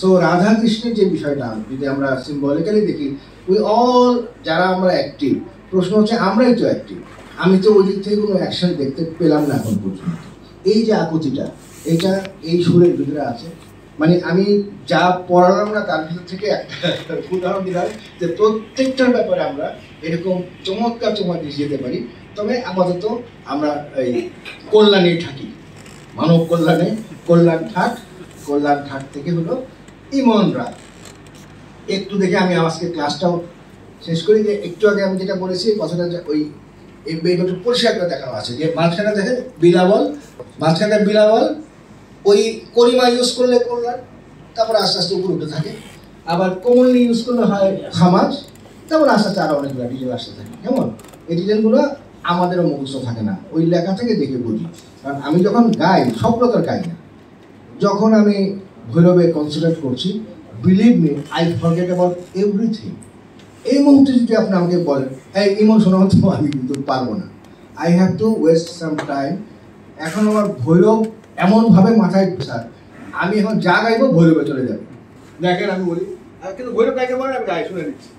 সো রাধা কৃষ্ণের যে বিষয়টা যদি আমরা সিম্বলিক্যালি দেখি, উই অল যারা আমরা অ্যাক্টিভ, প্রশ্ন হচ্ছে আমরাই তো অ্যাক্টিভ। আমি তো ওই দিক থেকে কোনো অ্যাকশন দেখতে পেলাম না এখন পর্যন্ত। এই যে আকুতিটা, এটা এই সুরের ভিতরে আছে। মানে আমি যা পড়ালাম না তার ভিতর থেকে একটা উদাহরণ দিলাম যে প্রত্যেকটার ব্যাপারে আমরা এরকম চমৎকার জিনিস যেতে পারি। তবে আপাতত আমরা এই কল্যাণে থাকি, মানব কল্যাণে কল্যাণ ঠাট থেকে হলো ইমন রাত। একটু দেখে আমি আজকে ক্লাসটাও শেষ করি যে একটু আগে আমি যেটা বলেছি কথাটা, ওই এই বইটা পরিষ্কার করে দেখানো আছে যে মাঝখানে দেখেন বিলাবল, মাঝখানে বিলাবল, ওই করিমা ইউজ করলে কল্যাণ, তারপর আস্তে আস্তে উপরে উঠে থাকে। আবার কমনলি ইউজ করলে হয় খামাজ, তারপর আস্তে আস্তে আরো অনেকগুলো ডিটেল আসতে থাকে। কেমন? এই ডিটেলগুলো আমাদেরও মুখস্থ থাকে না, ওই লেখা থেকে দেখে বুঝি। কারণ আমি যখন গাই সব প্রকার গাই না, যখন আমি ভৈরবে কনসেন্ট্রেট করছি, believe me I forget about everything. এই মুহূর্তে যদি আপনি আমাকে বলেন এই ইমন শোনা হতো, আমি কিন্তু পারবো না। I have to West some time. এখন আমার ভৈরব এমনভাবে মাথায় স্যার, আমি এখন যা গাইবো ভৈরবে চলে যাবে। দেখেন আমি বলি কিন্তু ভৈরব গাইতে বলেন, আমি গাই শুনে নিচ্ছি।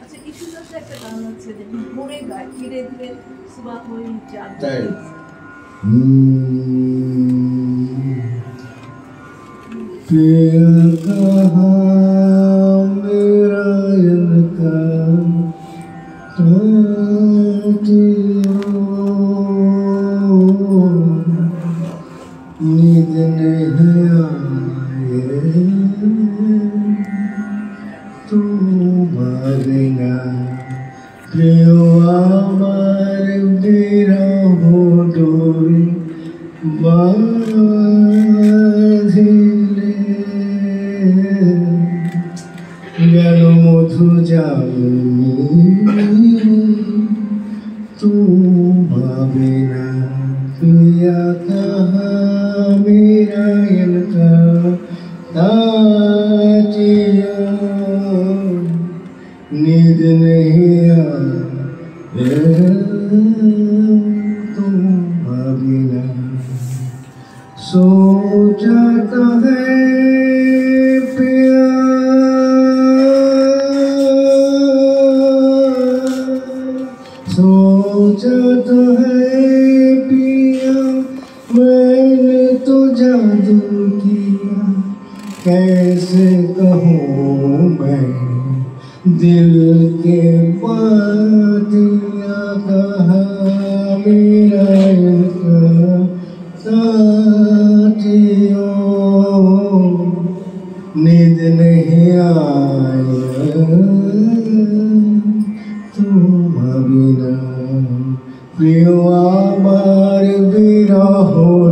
আচ্ছা, কিছু লোকের একটা গান আছে যে ভোরে গায়, ধীরে ধীরে সুবাহ হয়ে যায়। তাই दिल कहाँ मेरा इनका नींद नहीं आए तुम्हारे ना प्रियो আমার বিরহ ডোরে বাঁধিলে গেল মধু জামি তুমি না প্রিয়া কাহা মেরা ইনকা ताजिया नींद नहीं आए तुम बिना सो जाता है पिया सो जाता है पिया मैंने तो जादू किया कैसे कहूँ मैं दिल के बातिया कहा मेरा इनका साथियों नींद नहीं आया तुम बिना प्रियो আমার বিরহ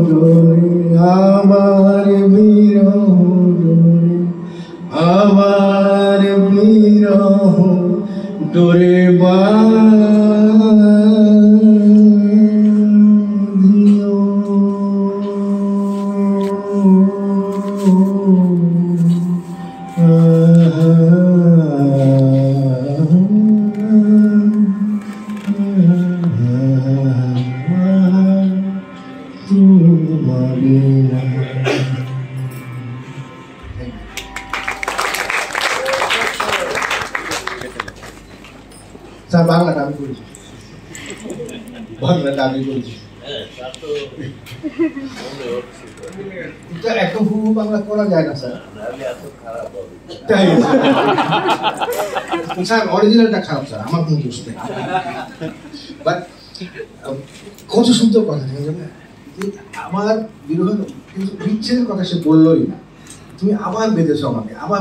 ডোরে আমার বিরহ ডোরে আমার বিরহ ডোরে বাঁধিও স্যার বাংলাটা আমি করেছি, বাংলাটা আমি করেছি। মনে হচ্ছে এটা একদম হুবহু বাংলা করা যায় না স্যার। নাহলে এত খারাপ হবে। তাই স্যার অরিজিনালটা খারাপ স্যার, আমার কোনো দোষ নেই। বাট কত সুন্দর কথা জানেন, আমার বিরোধ কিন্তু বিচ্ছেদের কথা সে বললোই না। তুমি আবার বেঁধেছো আমাকে, আবার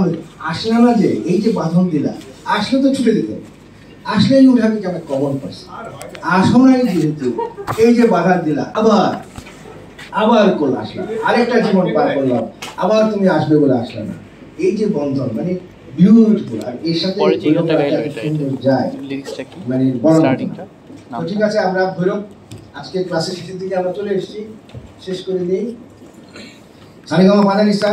আসলে না যে এই যে বাঁধন দিলা, আসলে তো ছুটে যেতে, আসলেই উঠে আমি কেমন কমন পার্সন, আসো নাই যেহেতু এই যে বাধা দিলা, আবার আবার করলে আসলাম, আরেকটা জীবন পার করলাম, আবার তুমি আসবে বলে আসলে না। এই যে বন্ধন মানে বিউটিফুল, আর এর সাথে সুন্দর যায় মানে বড়। তো ঠিক আছে, আমরা ভৈরব আজকে ক্লাসের শেষের দিকে আমরা চলে এসেছি, শেষ করে দিই। সারেগামা পাধানিসা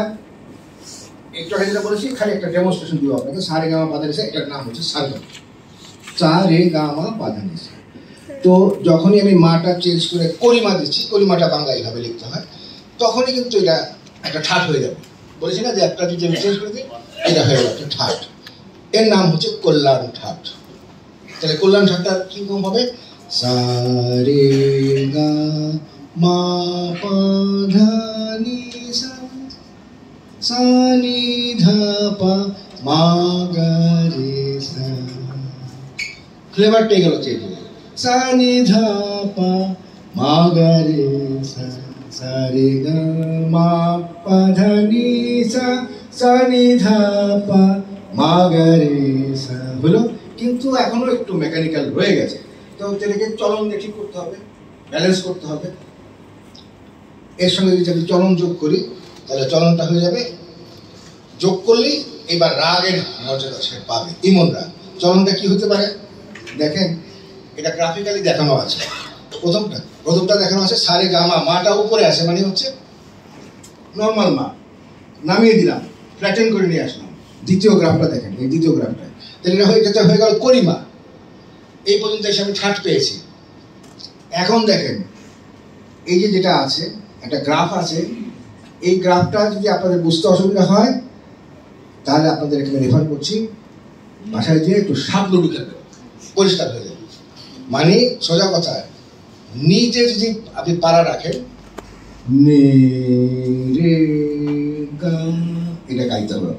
একটু আগে যেটা বলেছি, খালি একটা ডেমনস্ট্রেশন দিব আপনাকে। সারেগামা পাধানিসা, এটার নাম হচ্ছে সারেগামা, সারেগামা পাধানিসা। তো যখনই আমি মাটা চেঞ্জ করে করিমা দিচ্ছি, করিমাটা বাংলা এইভাবে লিখতে হয়, তখনই কিন্তু এটা একটা ঠাট হয়ে যাবে। বলেছি না যে একটা যদি আমি চেঞ্জ করে দিই, এটা হয়ে যাবে একটা ঠাট। এর নাম হচ্ছে কল্যাণ ঠাট। তাহলে কল্যাণ ঠাটটা কিরকম হবে? সা রে গা মা পা ধা নি সা, সা নি ধা পা মা গা রে সা। ফ্লেভারটাই গেল চেঞ্জ হয়ে, সা নি ধা পা মা গা রে সা, সা রে গা মা পা ধা নি সা, সা নি ধা পা মা গা রে সা হলো। কিন্তু এখনো একটু মেকানিক্যাল রয়ে গেছে, তো এটাকে চলন দিয়ে ঠিক করতে হবে, ব্যালেন্স করতে হবে। এর সঙ্গে যদি আমি চলন যোগ করি, তাহলে চলনটা হয়ে যাবে, যোগ করলেই এবার রাগের মর্যাদা সে পাবে, ইমন রাগ। চলনটা কি হতে পারে দেখেন, এটা গ্রাফিক্যালি দেখানো আছে। প্রথমটা দেখানো আছে সারে গামা, মাটা উপরে আছে মানে হচ্ছে নর্মাল মা, নামিয়ে দিলাম, ফ্ল্যাটেন করে নিয়ে আসলাম। দ্বিতীয় গ্রাফটা দেখেন, এই দ্বিতীয় গ্রাফটা, তাহলে এটা হয়ে গেল করিমা। এই পর্যন্ত এসে আমি ঠাট পেয়েছি। এখন দেখেন এই যে যেটা আছে, একটা গ্রাফ আছে, এই গ্রাফটা যদি আপনাদের বুঝতে অসুবিধা হয়, তাহলে আপনাদের এখানে রেফার করছি, বাসায় গিয়ে একটু সাপ লুডু খেলবেন, পরিষ্কার হয়ে যাবে। মানে সোজা কথা, নিচে যদি আপনি পাড়া রাখেন, নে রে গা, এটা গাইতে হবে।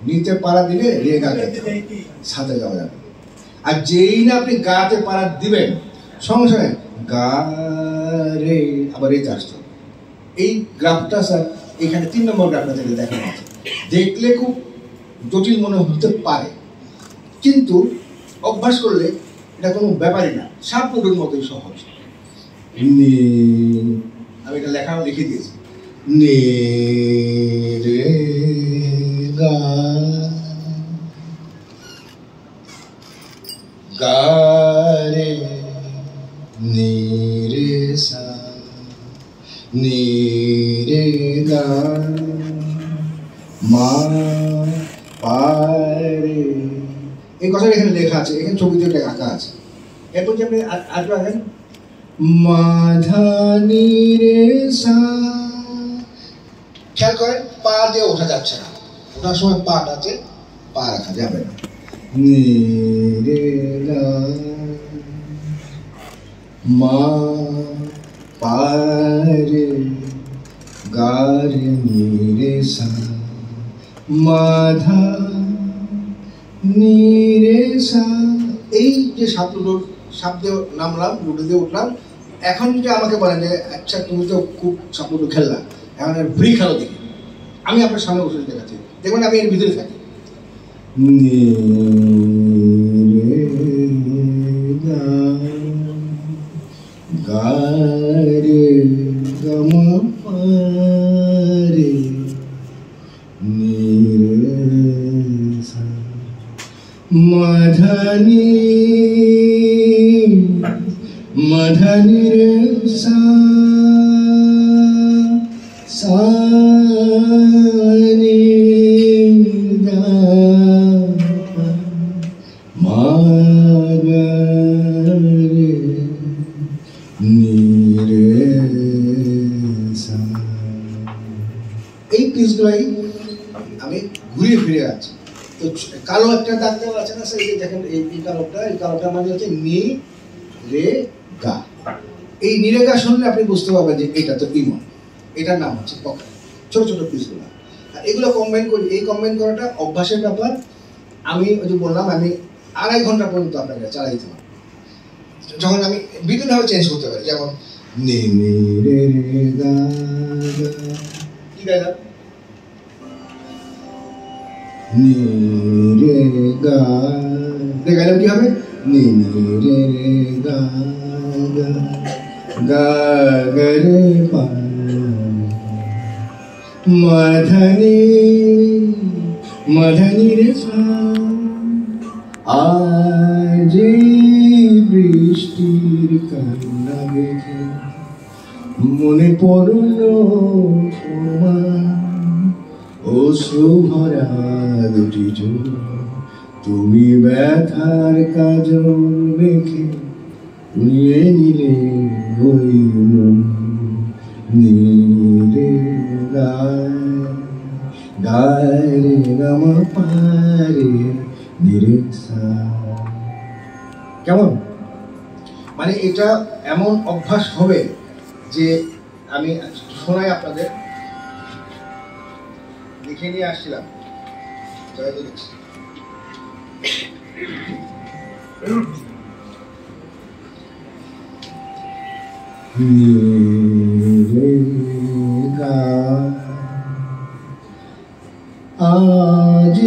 নিচে পাড়া দিলে রে গা গাইতে হবে, সাথে যাওয়া যাবে। আর যেই না আপনি গাতে পাড়া দিবেন, সঙ্গে সঙ্গে গা রে আবার রেতে আসতে হবে। এই গ্রাফটা স্যার এখানে 3 নম্বর গ্রাফটা থেকে দেখানো আছে। দেখলে খুব জটিল মনে হতে পারে, কিন্তু অভ্যাস করলে এটা কোনো ব্যাপারই না, সাপ লুডুর মতোই সহজ। আমি এটা লেখা লিখে দিয়েছি, নে রে গা, গা রে নি রে সা, নি রে গা মা পা রে। এই কথাটা এখানে লেখা আছে, এখানে ছবিতে এটা আঁকা আছে। এরপর যে আপনি আসবে আছেন মা ধা নি রে সা, খেয়াল করেন পা দিয়ে ওঠা যাচ্ছে না, ওঠার সময় পাটাতে পা রাখা যাবে না। নি রে গা মা পা রে গা রে নি রে সা, মা ধা নি রে সা। এই যে সাপ দিয়ে নামলাম, লুডো দিয়ে উঠলাম। এখন যদি আমাকে বলেন যে আচ্ছা তুমি তো খুব সাপ লুডো খেললাম, এখন ফ্রি খেলো দেখি, আমি আপনার সামনে বসে দেখাচ্ছি, দেখবেন আমি এর ভিতরে থাকি। গা রে গা মা পা রে নি রে সা, মা ধা নি রে সা, সা নি ধা পা মা গা রে নি রে সা। এই পিসগুলাই আমি ঘুরিয়ে ফিরে আছি। তো কালো একটা দাগ দেওয়া আছে না স্যার, এই দেখেন এই কালোটা মানে হচ্ছে নি রে গা। এই নিরেগা শুনলে আপনি বুঝতে পারবেন যে এটা তো ইমন, এটার নাম হচ্ছে পকেট, ছোট ছোট পিসগুলো। আর এগুলো কম্বাইন করি, এই কম্বাইন করাটা অভ্যাসের ব্যাপার। আমি ওই যে বললাম আমি 2.5 ঘন্টা পর্যন্ত আপনাকে চালাইতে পারি, যখন আমি বিভিন্নভাবে চেঞ্জ করতে পারি। যেমন নি নি রে রে গা গা, কি গাইলাম, নি রে গা, গাইলাম কি হবে, নি নি রে রে গা গা গা গা রে পা মধনি মধনি রে সা। আজ বৃষ্টির কান্না দেখে মনে পড়ল তোমার অশ্রুভরা দুটি চোখ, তুমি ব্যথার কাজল মেখে নিয়ে নিলে ওই মন। নীরে গায় গায় রে গাম পারে নিরে সা। কেমন? মানে এটা এমন অভ্যাস হবে যে আমি শোনাই আপনাদের, লিখে নিয়ে আসছিলাম। আজ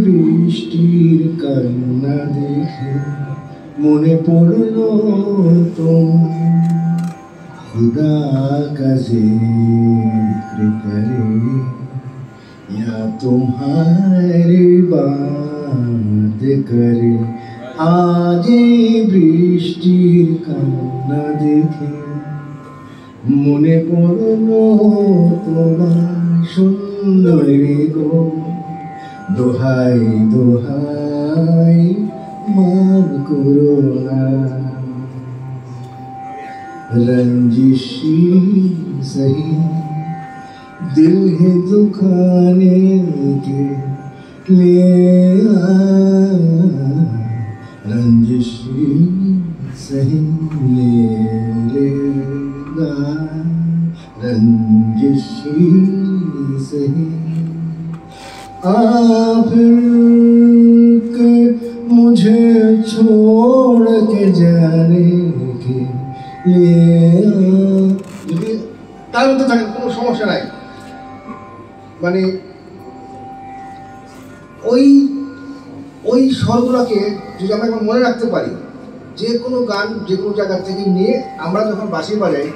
বৃষ্টির কান্না দেখে মনে পড়ল তোমার, खुदा का जिक्र करे या तुम्हारी बात करे। आज বৃষ্টির কান্না দেখে মনে পড়ল তোমার সুন্দরী গো, দোহাই দোহাই মান করো না। रंजिशी सही दिल है दुखाने के लिए, रंजिशी सही मेरे गा, रंजिशी सही फिर के मुझे छोड़ के जाने के যদি তার মধ্যে থাকে কোনো সমস্যা নাই। মানে ওই ওই স্বরগুলোকে যদি আমরা এখন মনে রাখতে পারি, যে কোনো গান যে কোনো জায়গা থেকে নিয়ে আমরা যখন বাঁশি বাজাই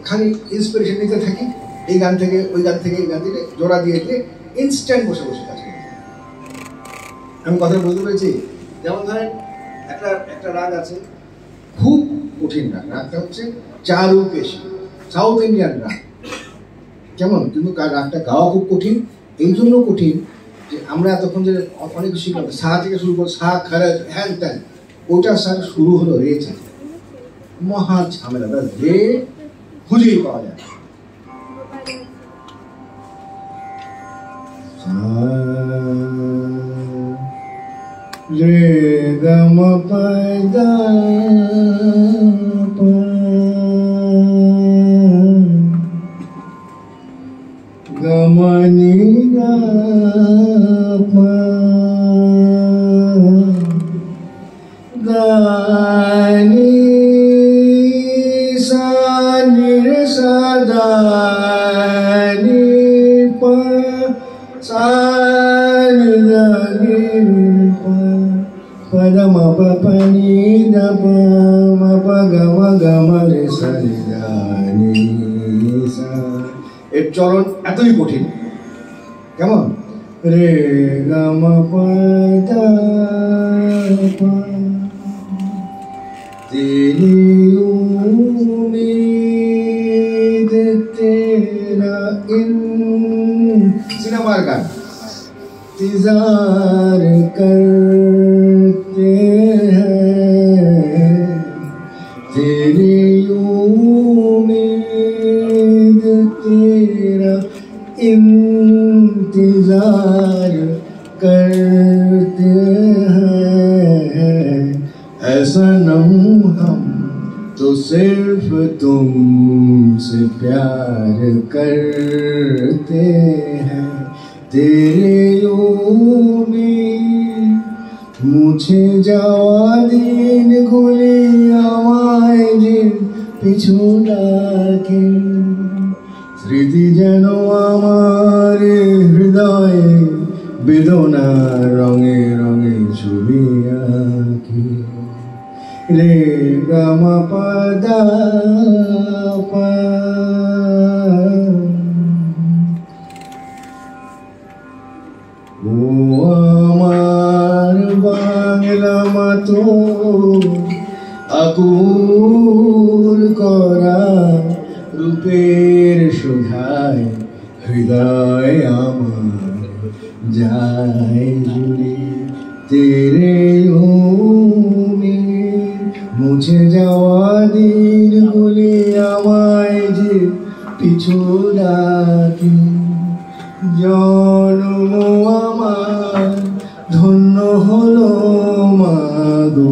খালি ইন্সপিরেশন নিতে থাকি, এই গান থেকে ওই গান থেকে এই গান থেকে জোড়া দিয়ে দিয়ে ইনস্ট্যান্ট বসে বসে কাজ করি। আমি কথা বলতে পেরেছি। যেমন ধরেন একটা রাগ আছে, খুব কঠিন রাগ, রাগটা হচ্ছে চারুকেশী, সাউথ ইন্ডিয়ান রাগ। কেমন? কিন্তু রাগটা গাওয়া খুব কঠিন। এই জন্য কঠিন যে আমরা এতক্ষণ যে অনেক কিছু শিখলাম, সা থেকে শুরু করে সা খারাজ হ্যান ত্যান, ওটা স্যার শুরু হলো রে থেকে, মহা ঝামেলা। রে খুঁজেই পাওয়া যায়। রে গম পদা গমনি গানি সানি সদানি প সানি গানি পদম পনি দপ মপ গম গম রে সানি গানি সা। এর চরণ এতই কঠিন। কেমন? রে গম পদা তেরি উম্মীদ তেরা সিনেমার গান, इंतजार करते हैं तेरी उम्मीद तेरा इंतजार करते हैं ऐ सनम हम तो सिर्फ प्यार करते हैं तेरे यूं में মুছে যাওয়া দিনগুলি আমায় যে পিছু ডাকে স্মৃতি যেন আমার হৃদয়ে বেদনার রঙে রঙে ছবি আঁকি রে গামা পাদা পা ও আমার বাংলা মাতো আকুল করা রূপের সুধায় হৃদয় আমার যায় জুড়ে তেরে ওমে মুছে যাওয়া দিনগুলি আমায় যে পিছু ডাকে জন্ম আমার ধন্য হলো মাগো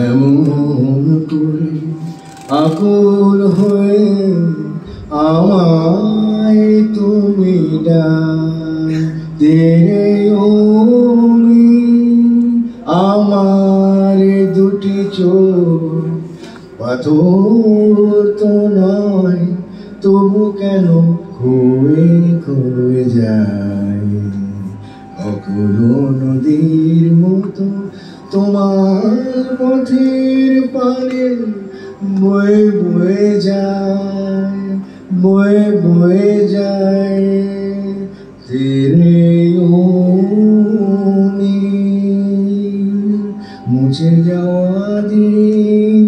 এমন করে আকুল হয়ে আমায় তুমি ডাকে আমার দুটি চোখ পাথর তো নয় তবু কেন খুয়ে খুয়ে যায় অকুলো নদীর মতো তোমার পথের পানে বয়ে বয়ে যায় বয়ে বয়ে যায় তেরে ওমে মুছে যাওয়া দিন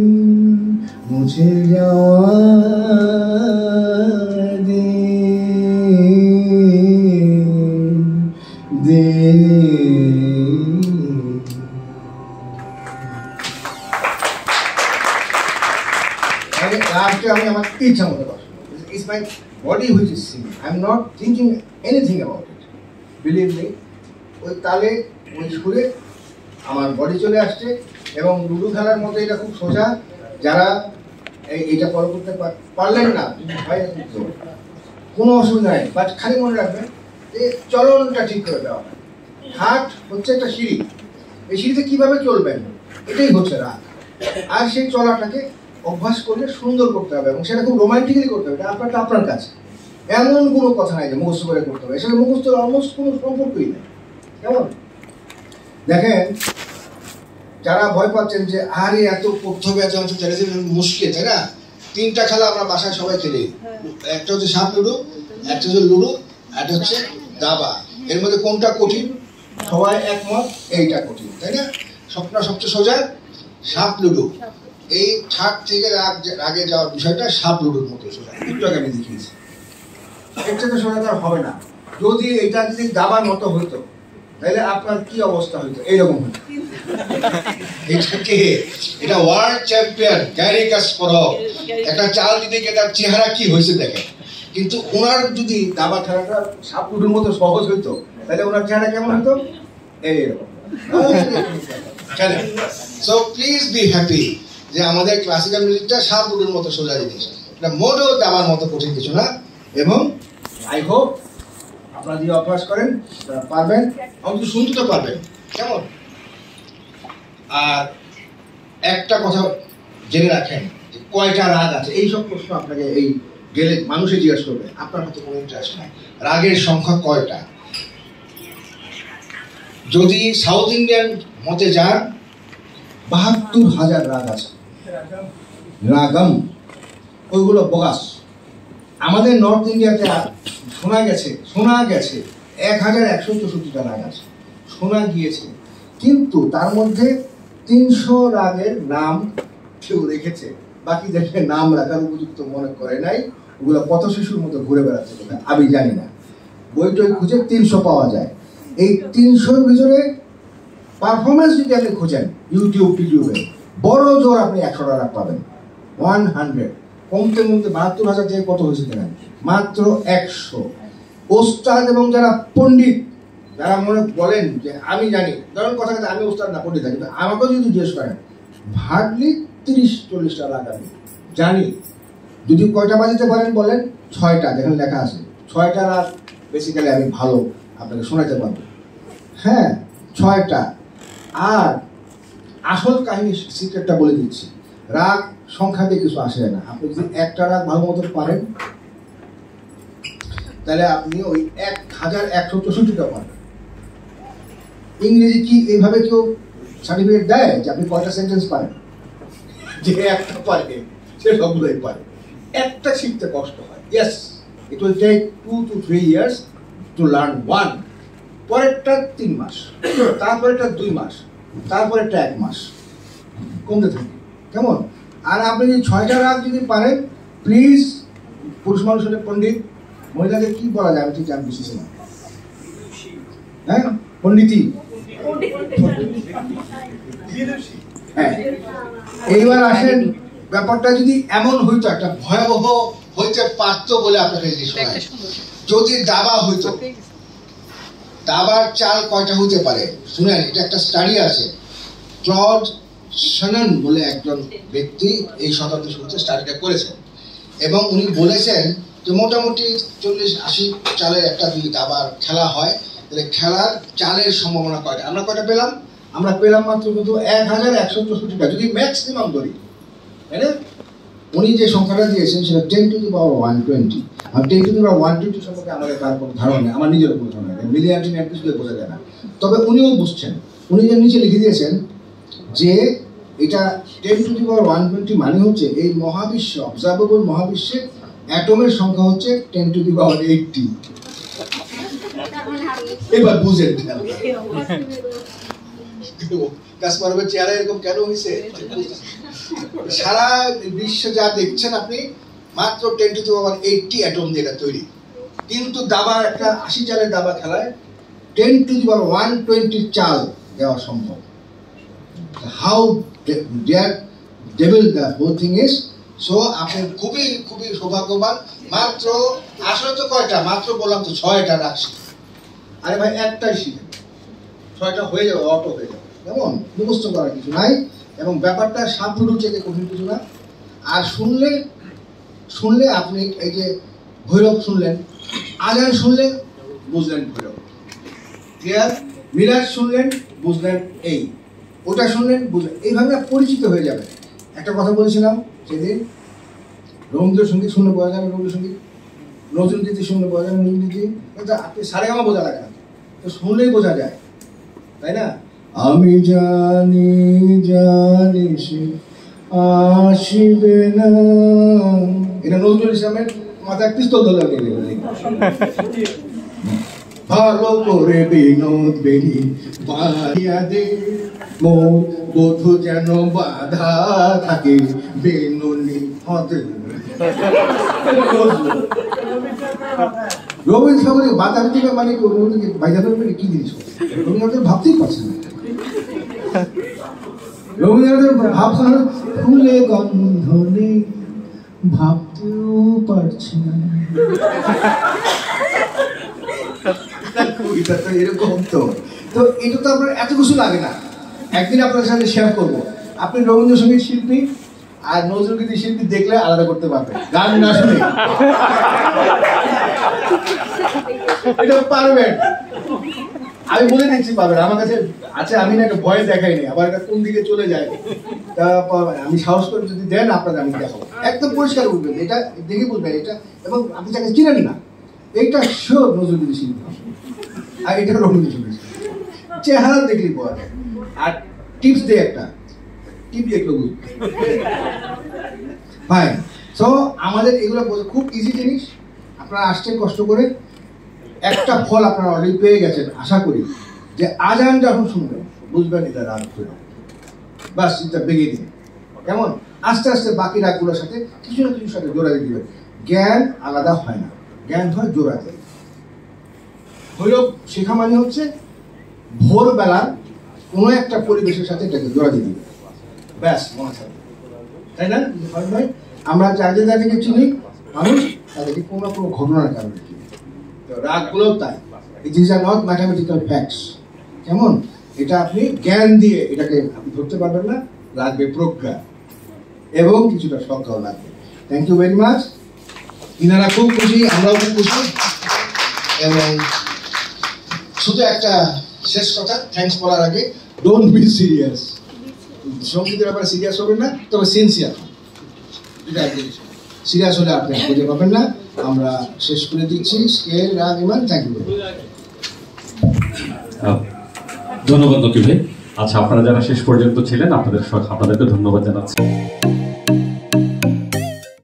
মুছে যাওয়া It's my body which is singing. I'm not thinking anything about it. Believe me. ওই তালে ওই সুরে আমার বডি চলে আসছে এবং লুডু খেলার মতো এটা খুব সোজা যারা এইটা ফলো করতে পারলেন না কোনো অসুবিধা নেই বাট খালি মনে রাখবেন যে চলনটা ঠিক করে দেওয়া হাট হচ্ছে একটা সিঁড়ি এই সিঁড়িতে কীভাবে চলবেন এটাই হচ্ছে রাগ আর সেই চলাটাকে অভ্যাস করলে সুন্দর করতে হবে এবং সেটা খুব রোমান্টিক্যালি করতে হবে এটা আপনার কাছে এমন কোনো কথা নাই যে মুখস্থ করে করতে হবে সেটা মুখস্থর অলমোস্ট কোনো সম্পর্কই নেই কেমন দেখেন যারা ভয় পাচ্ছেন যে আরে এত পড়তে হবে এত অংশ চালিয়ে মুশকিল তাই না তিনটা খেলা আমরা বাসায় সবাই খেলি একটা হচ্ছে সাপ লুডো একটা হচ্ছে লুডো একটা হচ্ছে দাবা এর মধ্যে কোনটা কঠিন সবাই একমত এইটা কঠিন তাই না সবচেয়ে সোজা সাপ লুডো এই ছাদ থেকে রাগে যাওয়ার বিষয়টা সাপ লুডোর মতো সোজা একটু আগে আমি দেখিয়েছি এর থেকে সোজা তার হবে না যদি এটা যদি দাবার মতো হইতো তাহলে আপনার কি অবস্থা হইতো এইরকম হতো এটা ওয়ার্ল্ড চ্যাম্পিয়ন গ্যারি কাসপারভ একটা চাল দিতে গিয়ে তার চেহারা কি হয়েছে দেখেন কিন্তু ওনার যদি দাবা খেলাটা সাপ লুডোর মতো সহজ হইতো তাহলে ওনার চেহারা কেমন হতো এইরকম সো প্লিজ বি হ্যাপি যে আমাদের ক্লাসিক্যাল মিউজিকটা সাপ লুডোর মতো সোজা জিনিস এটা মোটেও দাবার মতো কঠিন কিছু না এবং আই হোপ আপনারা যদি অভ্যাস করেন পারবেন অন্তত শুনতে তো পারবেন কেমন আর একটা কথা জেনে রাখেন যে কয়টা রাগ আছে এইসব প্রশ্ন আপনাকে এই গেলে মানুষে জিজ্ঞাসা করবে আপনার হয়তো কোনো ইন্টারেস্ট নাই রাগের সংখ্যা কয়টা যদি সাউথ ইন্ডিয়ান মতে যান ৭২,০০০ রাগ আছে রাগম ওইগুলো বগাস আমাদের নর্থ ইন্ডিয়াতে শোনা গেছে ১,১৬৪টা রাগ আছে শোনা গিয়েছে কিন্তু তার মধ্যে ৩০০ রাগের নাম কেউ রেখেছে বাকিদেরকে নাম রাখার উপযুক্ত মনে করে নাই ওগুলো পথ শিশুর মতো ঘুরে বেড়াচ্ছে আমি জানি না বইটই খুঁজে ৩০০ পাওয়া যায় এই ৩০০-র ভিতরে পারফরমেন্স যদি আপনি খুঁজেন ইউটিউবে বড় জোর আপনি ১০০টা রাগ পাবেন 100 কমতে ৭২,০০০ থেকে কত হয়েছে দেখেন মাত্র ১০০ ওস্তাদ এবং যারা পণ্ডিত যারা মনে বলেন যে আমি জানি ধরুন কথা কথা আমি ওস্তাদ না পণ্ডিত কিন্তু আমাকেও যদি জিজ্ঞেস করেন হার্ডলি ৩০-৪০টা রাগ আমি জানি যদি কয়টা বাজাতে পারেন বলেন, 6টা, যেখানে লেখা আছে 6টা রাগ বেসিক্যালি আমি ভালো আপনাকে শোনাতে পারবো। হ্যাঁ, 6টা। আর আসল কাহিনী সিক্রেটটা বলে দিচ্ছি, রাগ সংখ্যাতে কিছু আসে না। আপনি যদি একটা রাগ ভালো মতো পারেন তাহলে আপনি ওই 1164টা পারবেন। ইংরেজি কি এইভাবে কেউ সার্টিফিকেট দেয় যে আপনি কয়টা সেন্টেন্স পারেন? যে একটা পারে সে সবগুলোই পারে। একটা শিখতে কষ্ট হয়। Yes, it will take 2 to 3 years to learn one. পরেরটা 3 মাস, তারপরেরটা 2 মাস, তারপরেরটা 1 মাস, কমতে থাকে। কেমন? আর আপনি যদি 6টা রাগ যদি পারেন, প্লিজ, পুরুষ মানুষ হলে পণ্ডিত, মহিলাদের কি বলা যায় আমি ঠিক জানি বুঝতেছি না। হ্যাঁ, পণ্ডিতি। হ্যাঁ, এইবার আসেন, ব্যাপারটা যদি এমন হইতো, একটা ভয়াবহ হইতে পারতো বলে আপনাকে যদি দাবা হইতো, দাবার চাল কয়টা হইতে পারে শুনেন। এটা একটা স্টাডি আছে, ক্লড শানন বলে একজন ব্যক্তি এই শতাব্দীর শুরুতে স্টাডিটা করেছেন, এবং উনি বলেছেন যে মোটামুটি 40-80 চালের একটা যদি দাবার খেলা হয় তাহলে খেলার চালের সম্ভাবনা কয়টা? আমরা কয়টা পেলাম? আমরা পেলাম মাত্র কিন্তু 1164টা, যদি ম্যাক্সিমাম ধরি, তাই না? উনি যে সংখ্যাটা দিয়েছেন সেটা 10 to the power 120। R 10 to the power 120 সম্পর্কে আমাদের তার কোনো ধারণা নেই, আমার নিজের কোনো ধারণা নেই, মিলিয়ন কিছু বোঝা যায় না। তবে উনিও বুঝছেন, উনি যে নিচে লিখে দিয়েছেন যে এটা 10 to the power 120 মানে হচ্ছে এই মহাবিশ্ব, অবজার্ভেবল মহাবিশ্বে অ্যাটমের সংখ্যা হচ্ছে 10 to the power 80। এবার বুঝেন কাসপারভের চেহারা এরকম কেন হয়েছে? সারা বিশ্ব যা দেখছেন আপনি, মাত্র 10 to the power 80 অ্যাটম দিয়ে এটা তৈরি। কিন্তু দাবা, একটা 80 চালের দাবা খেলায় 10 to the power 120 চাল দেওয়া সম্ভব। How devil the whole thing is. So আপনি খুবই খুবই সৌভাগ্যবান। মাত্র আসলে তো কয়টা? মাত্র বললাম তো 6টা রাখছি। আরে ভাই, একটাই শিখেন, 6টা হয়ে যাবে, অটো হয়ে যাবে। কেমন? মুখস্থ করার কিছু নাই, এবং ব্যাপারটা সাবধান থেকে কঠিন কিছু না। আর শুনলে আপনি এই যে ভৈরব শুনলেন, আজান শুনলেন, বুঝলেন ভৈরব, ক্লিয়ার? মিরাজ শুনলেন, বুঝলেন এই, ওটা শুনলেন, বুঝলেন, এইভাবে পরিচিত হয়ে যাবে। একটা কথা বলেছিলাম সেদিন, রবীন্দ্রসঙ্গীত শুনলে বোঝা যাবে রবীন্দ্রসঙ্গীত, নজরুলগীতি শুনলে বোঝা যাবে নজরুলগীতি, আপনি সারেগামা বোঝা লাগে না, তো শুনলেই বোঝা যায়, তাই না? আমি জানি জানি সে আসিবে না, এটা নজরুল ইসলামের মাথায় পিস্তল ধরে ভালো করে বিনোদ বেরি বাড়িয়া দে, মোর বধু যেন বাধা থাকে বেনুনি হতে। রবীন্দ্র ঠাকুরের বাধা দিবে মানে বাইজা ধরবে কি জিনিস? রবীন্দ্রনাথের ভাবতেই পারছে না। রবীন্দ্রনাথের ভাবছে না, ফুলে গন্ধ নেই, ভাবতেও পারছে না। এরকম তো এটা তো আপনার এত কিছু লাগে না। একদিন আপনার সাথে শেয়ার করবো, আপনি রবীন্দ্রসঙ্গীত শিল্পী আর নজরুলগীতি শিল্পী দেখলে আলাদা করতে পারবেন, গান না শুনে এটা পারবেন। আমি বলে দিচ্ছি পারবেন, আমার কাছে আছে, আমি না একটা ভয় দেখাইনি, আবার এটা কোন দিকে চলে যায় তা আমি সাহস করে যদি দেন আপনাদের আমি দেখাবো, একদম পরিষ্কার বুঝবেন, এটা দেখে বুঝবেন এটা, এবং আপনি তাকে চিনেন না, এইটা শিওর নজরুলগীতি শিল্পী আর এটা রবীন্দ্রসঙ্গীত, চেহারা দেখলেই পাওয়া যায়। আর টিপস দেয়, একটা টিপ দেখলে বুঝবেন। ফাইন। সো আমাদের এগুলো খুব ইজি জিনিস, আপনারা আসছেন কষ্ট করে, একটা ফল আপনারা অলরেডি পেয়ে গেছেন আশা করি, যে আজান যখন শুনবেন বুঝবেন এটা রাগ হলো, বাস এটা বিগিনিং। কেমন? আস্তে আস্তে বাকি রাগগুলোর সাথে কিছু না কিছুর সাথে জোড়া দিয়ে দিবেন। জ্ঞান আলাদা হয় না, জ্ঞান হয় জোড়া দেয়। ভৈরব শেখা মানে হচ্ছে ভোরবেলা কোনো একটা পরিবেশের সাথে এটাকে জোড়া দিয়ে দিবে, ব্যাস মনে থাকবে, তাই না? আমরা যাদেরকে চিনি মানুষ, তাদেরকে কোনো না কোনো ঘটনার কারণে চিনি, তো রাগগুলো তাই। This are not mathematical facts. কেমন? এটা আপনি জ্ঞান দিয়ে এটাকে আপনি ধরতে পারবেন না, লাগবে প্রজ্ঞা এবং কিছুটা সংখ্যাও লাগবে। Thank you very much. ইনারা খুব খুশি, আমরাও খুব খুশি। এবং শুধু একটা শেষ কথা, থ্যাঙ্কস বলার আগে, ডোন্ট বি সিরিয়াস। সঙ্গীতের ব্যাপারে সিরিয়াস হবেন না, তবে সিনসিয়ার। সিরিয়াস হলে আপনি খুঁজে পাবেন না। আমরা শেষ করে দিচ্ছি। স্কেল, রাগ, ইমান, থ্যাংক ইউ। ধন্যবাদ নকিব ভাই। আচ্ছা, আপনারা যারা শেষ পর্যন্ত ছিলেন আপনাদেরকে ধন্যবাদ জানাচ্ছি।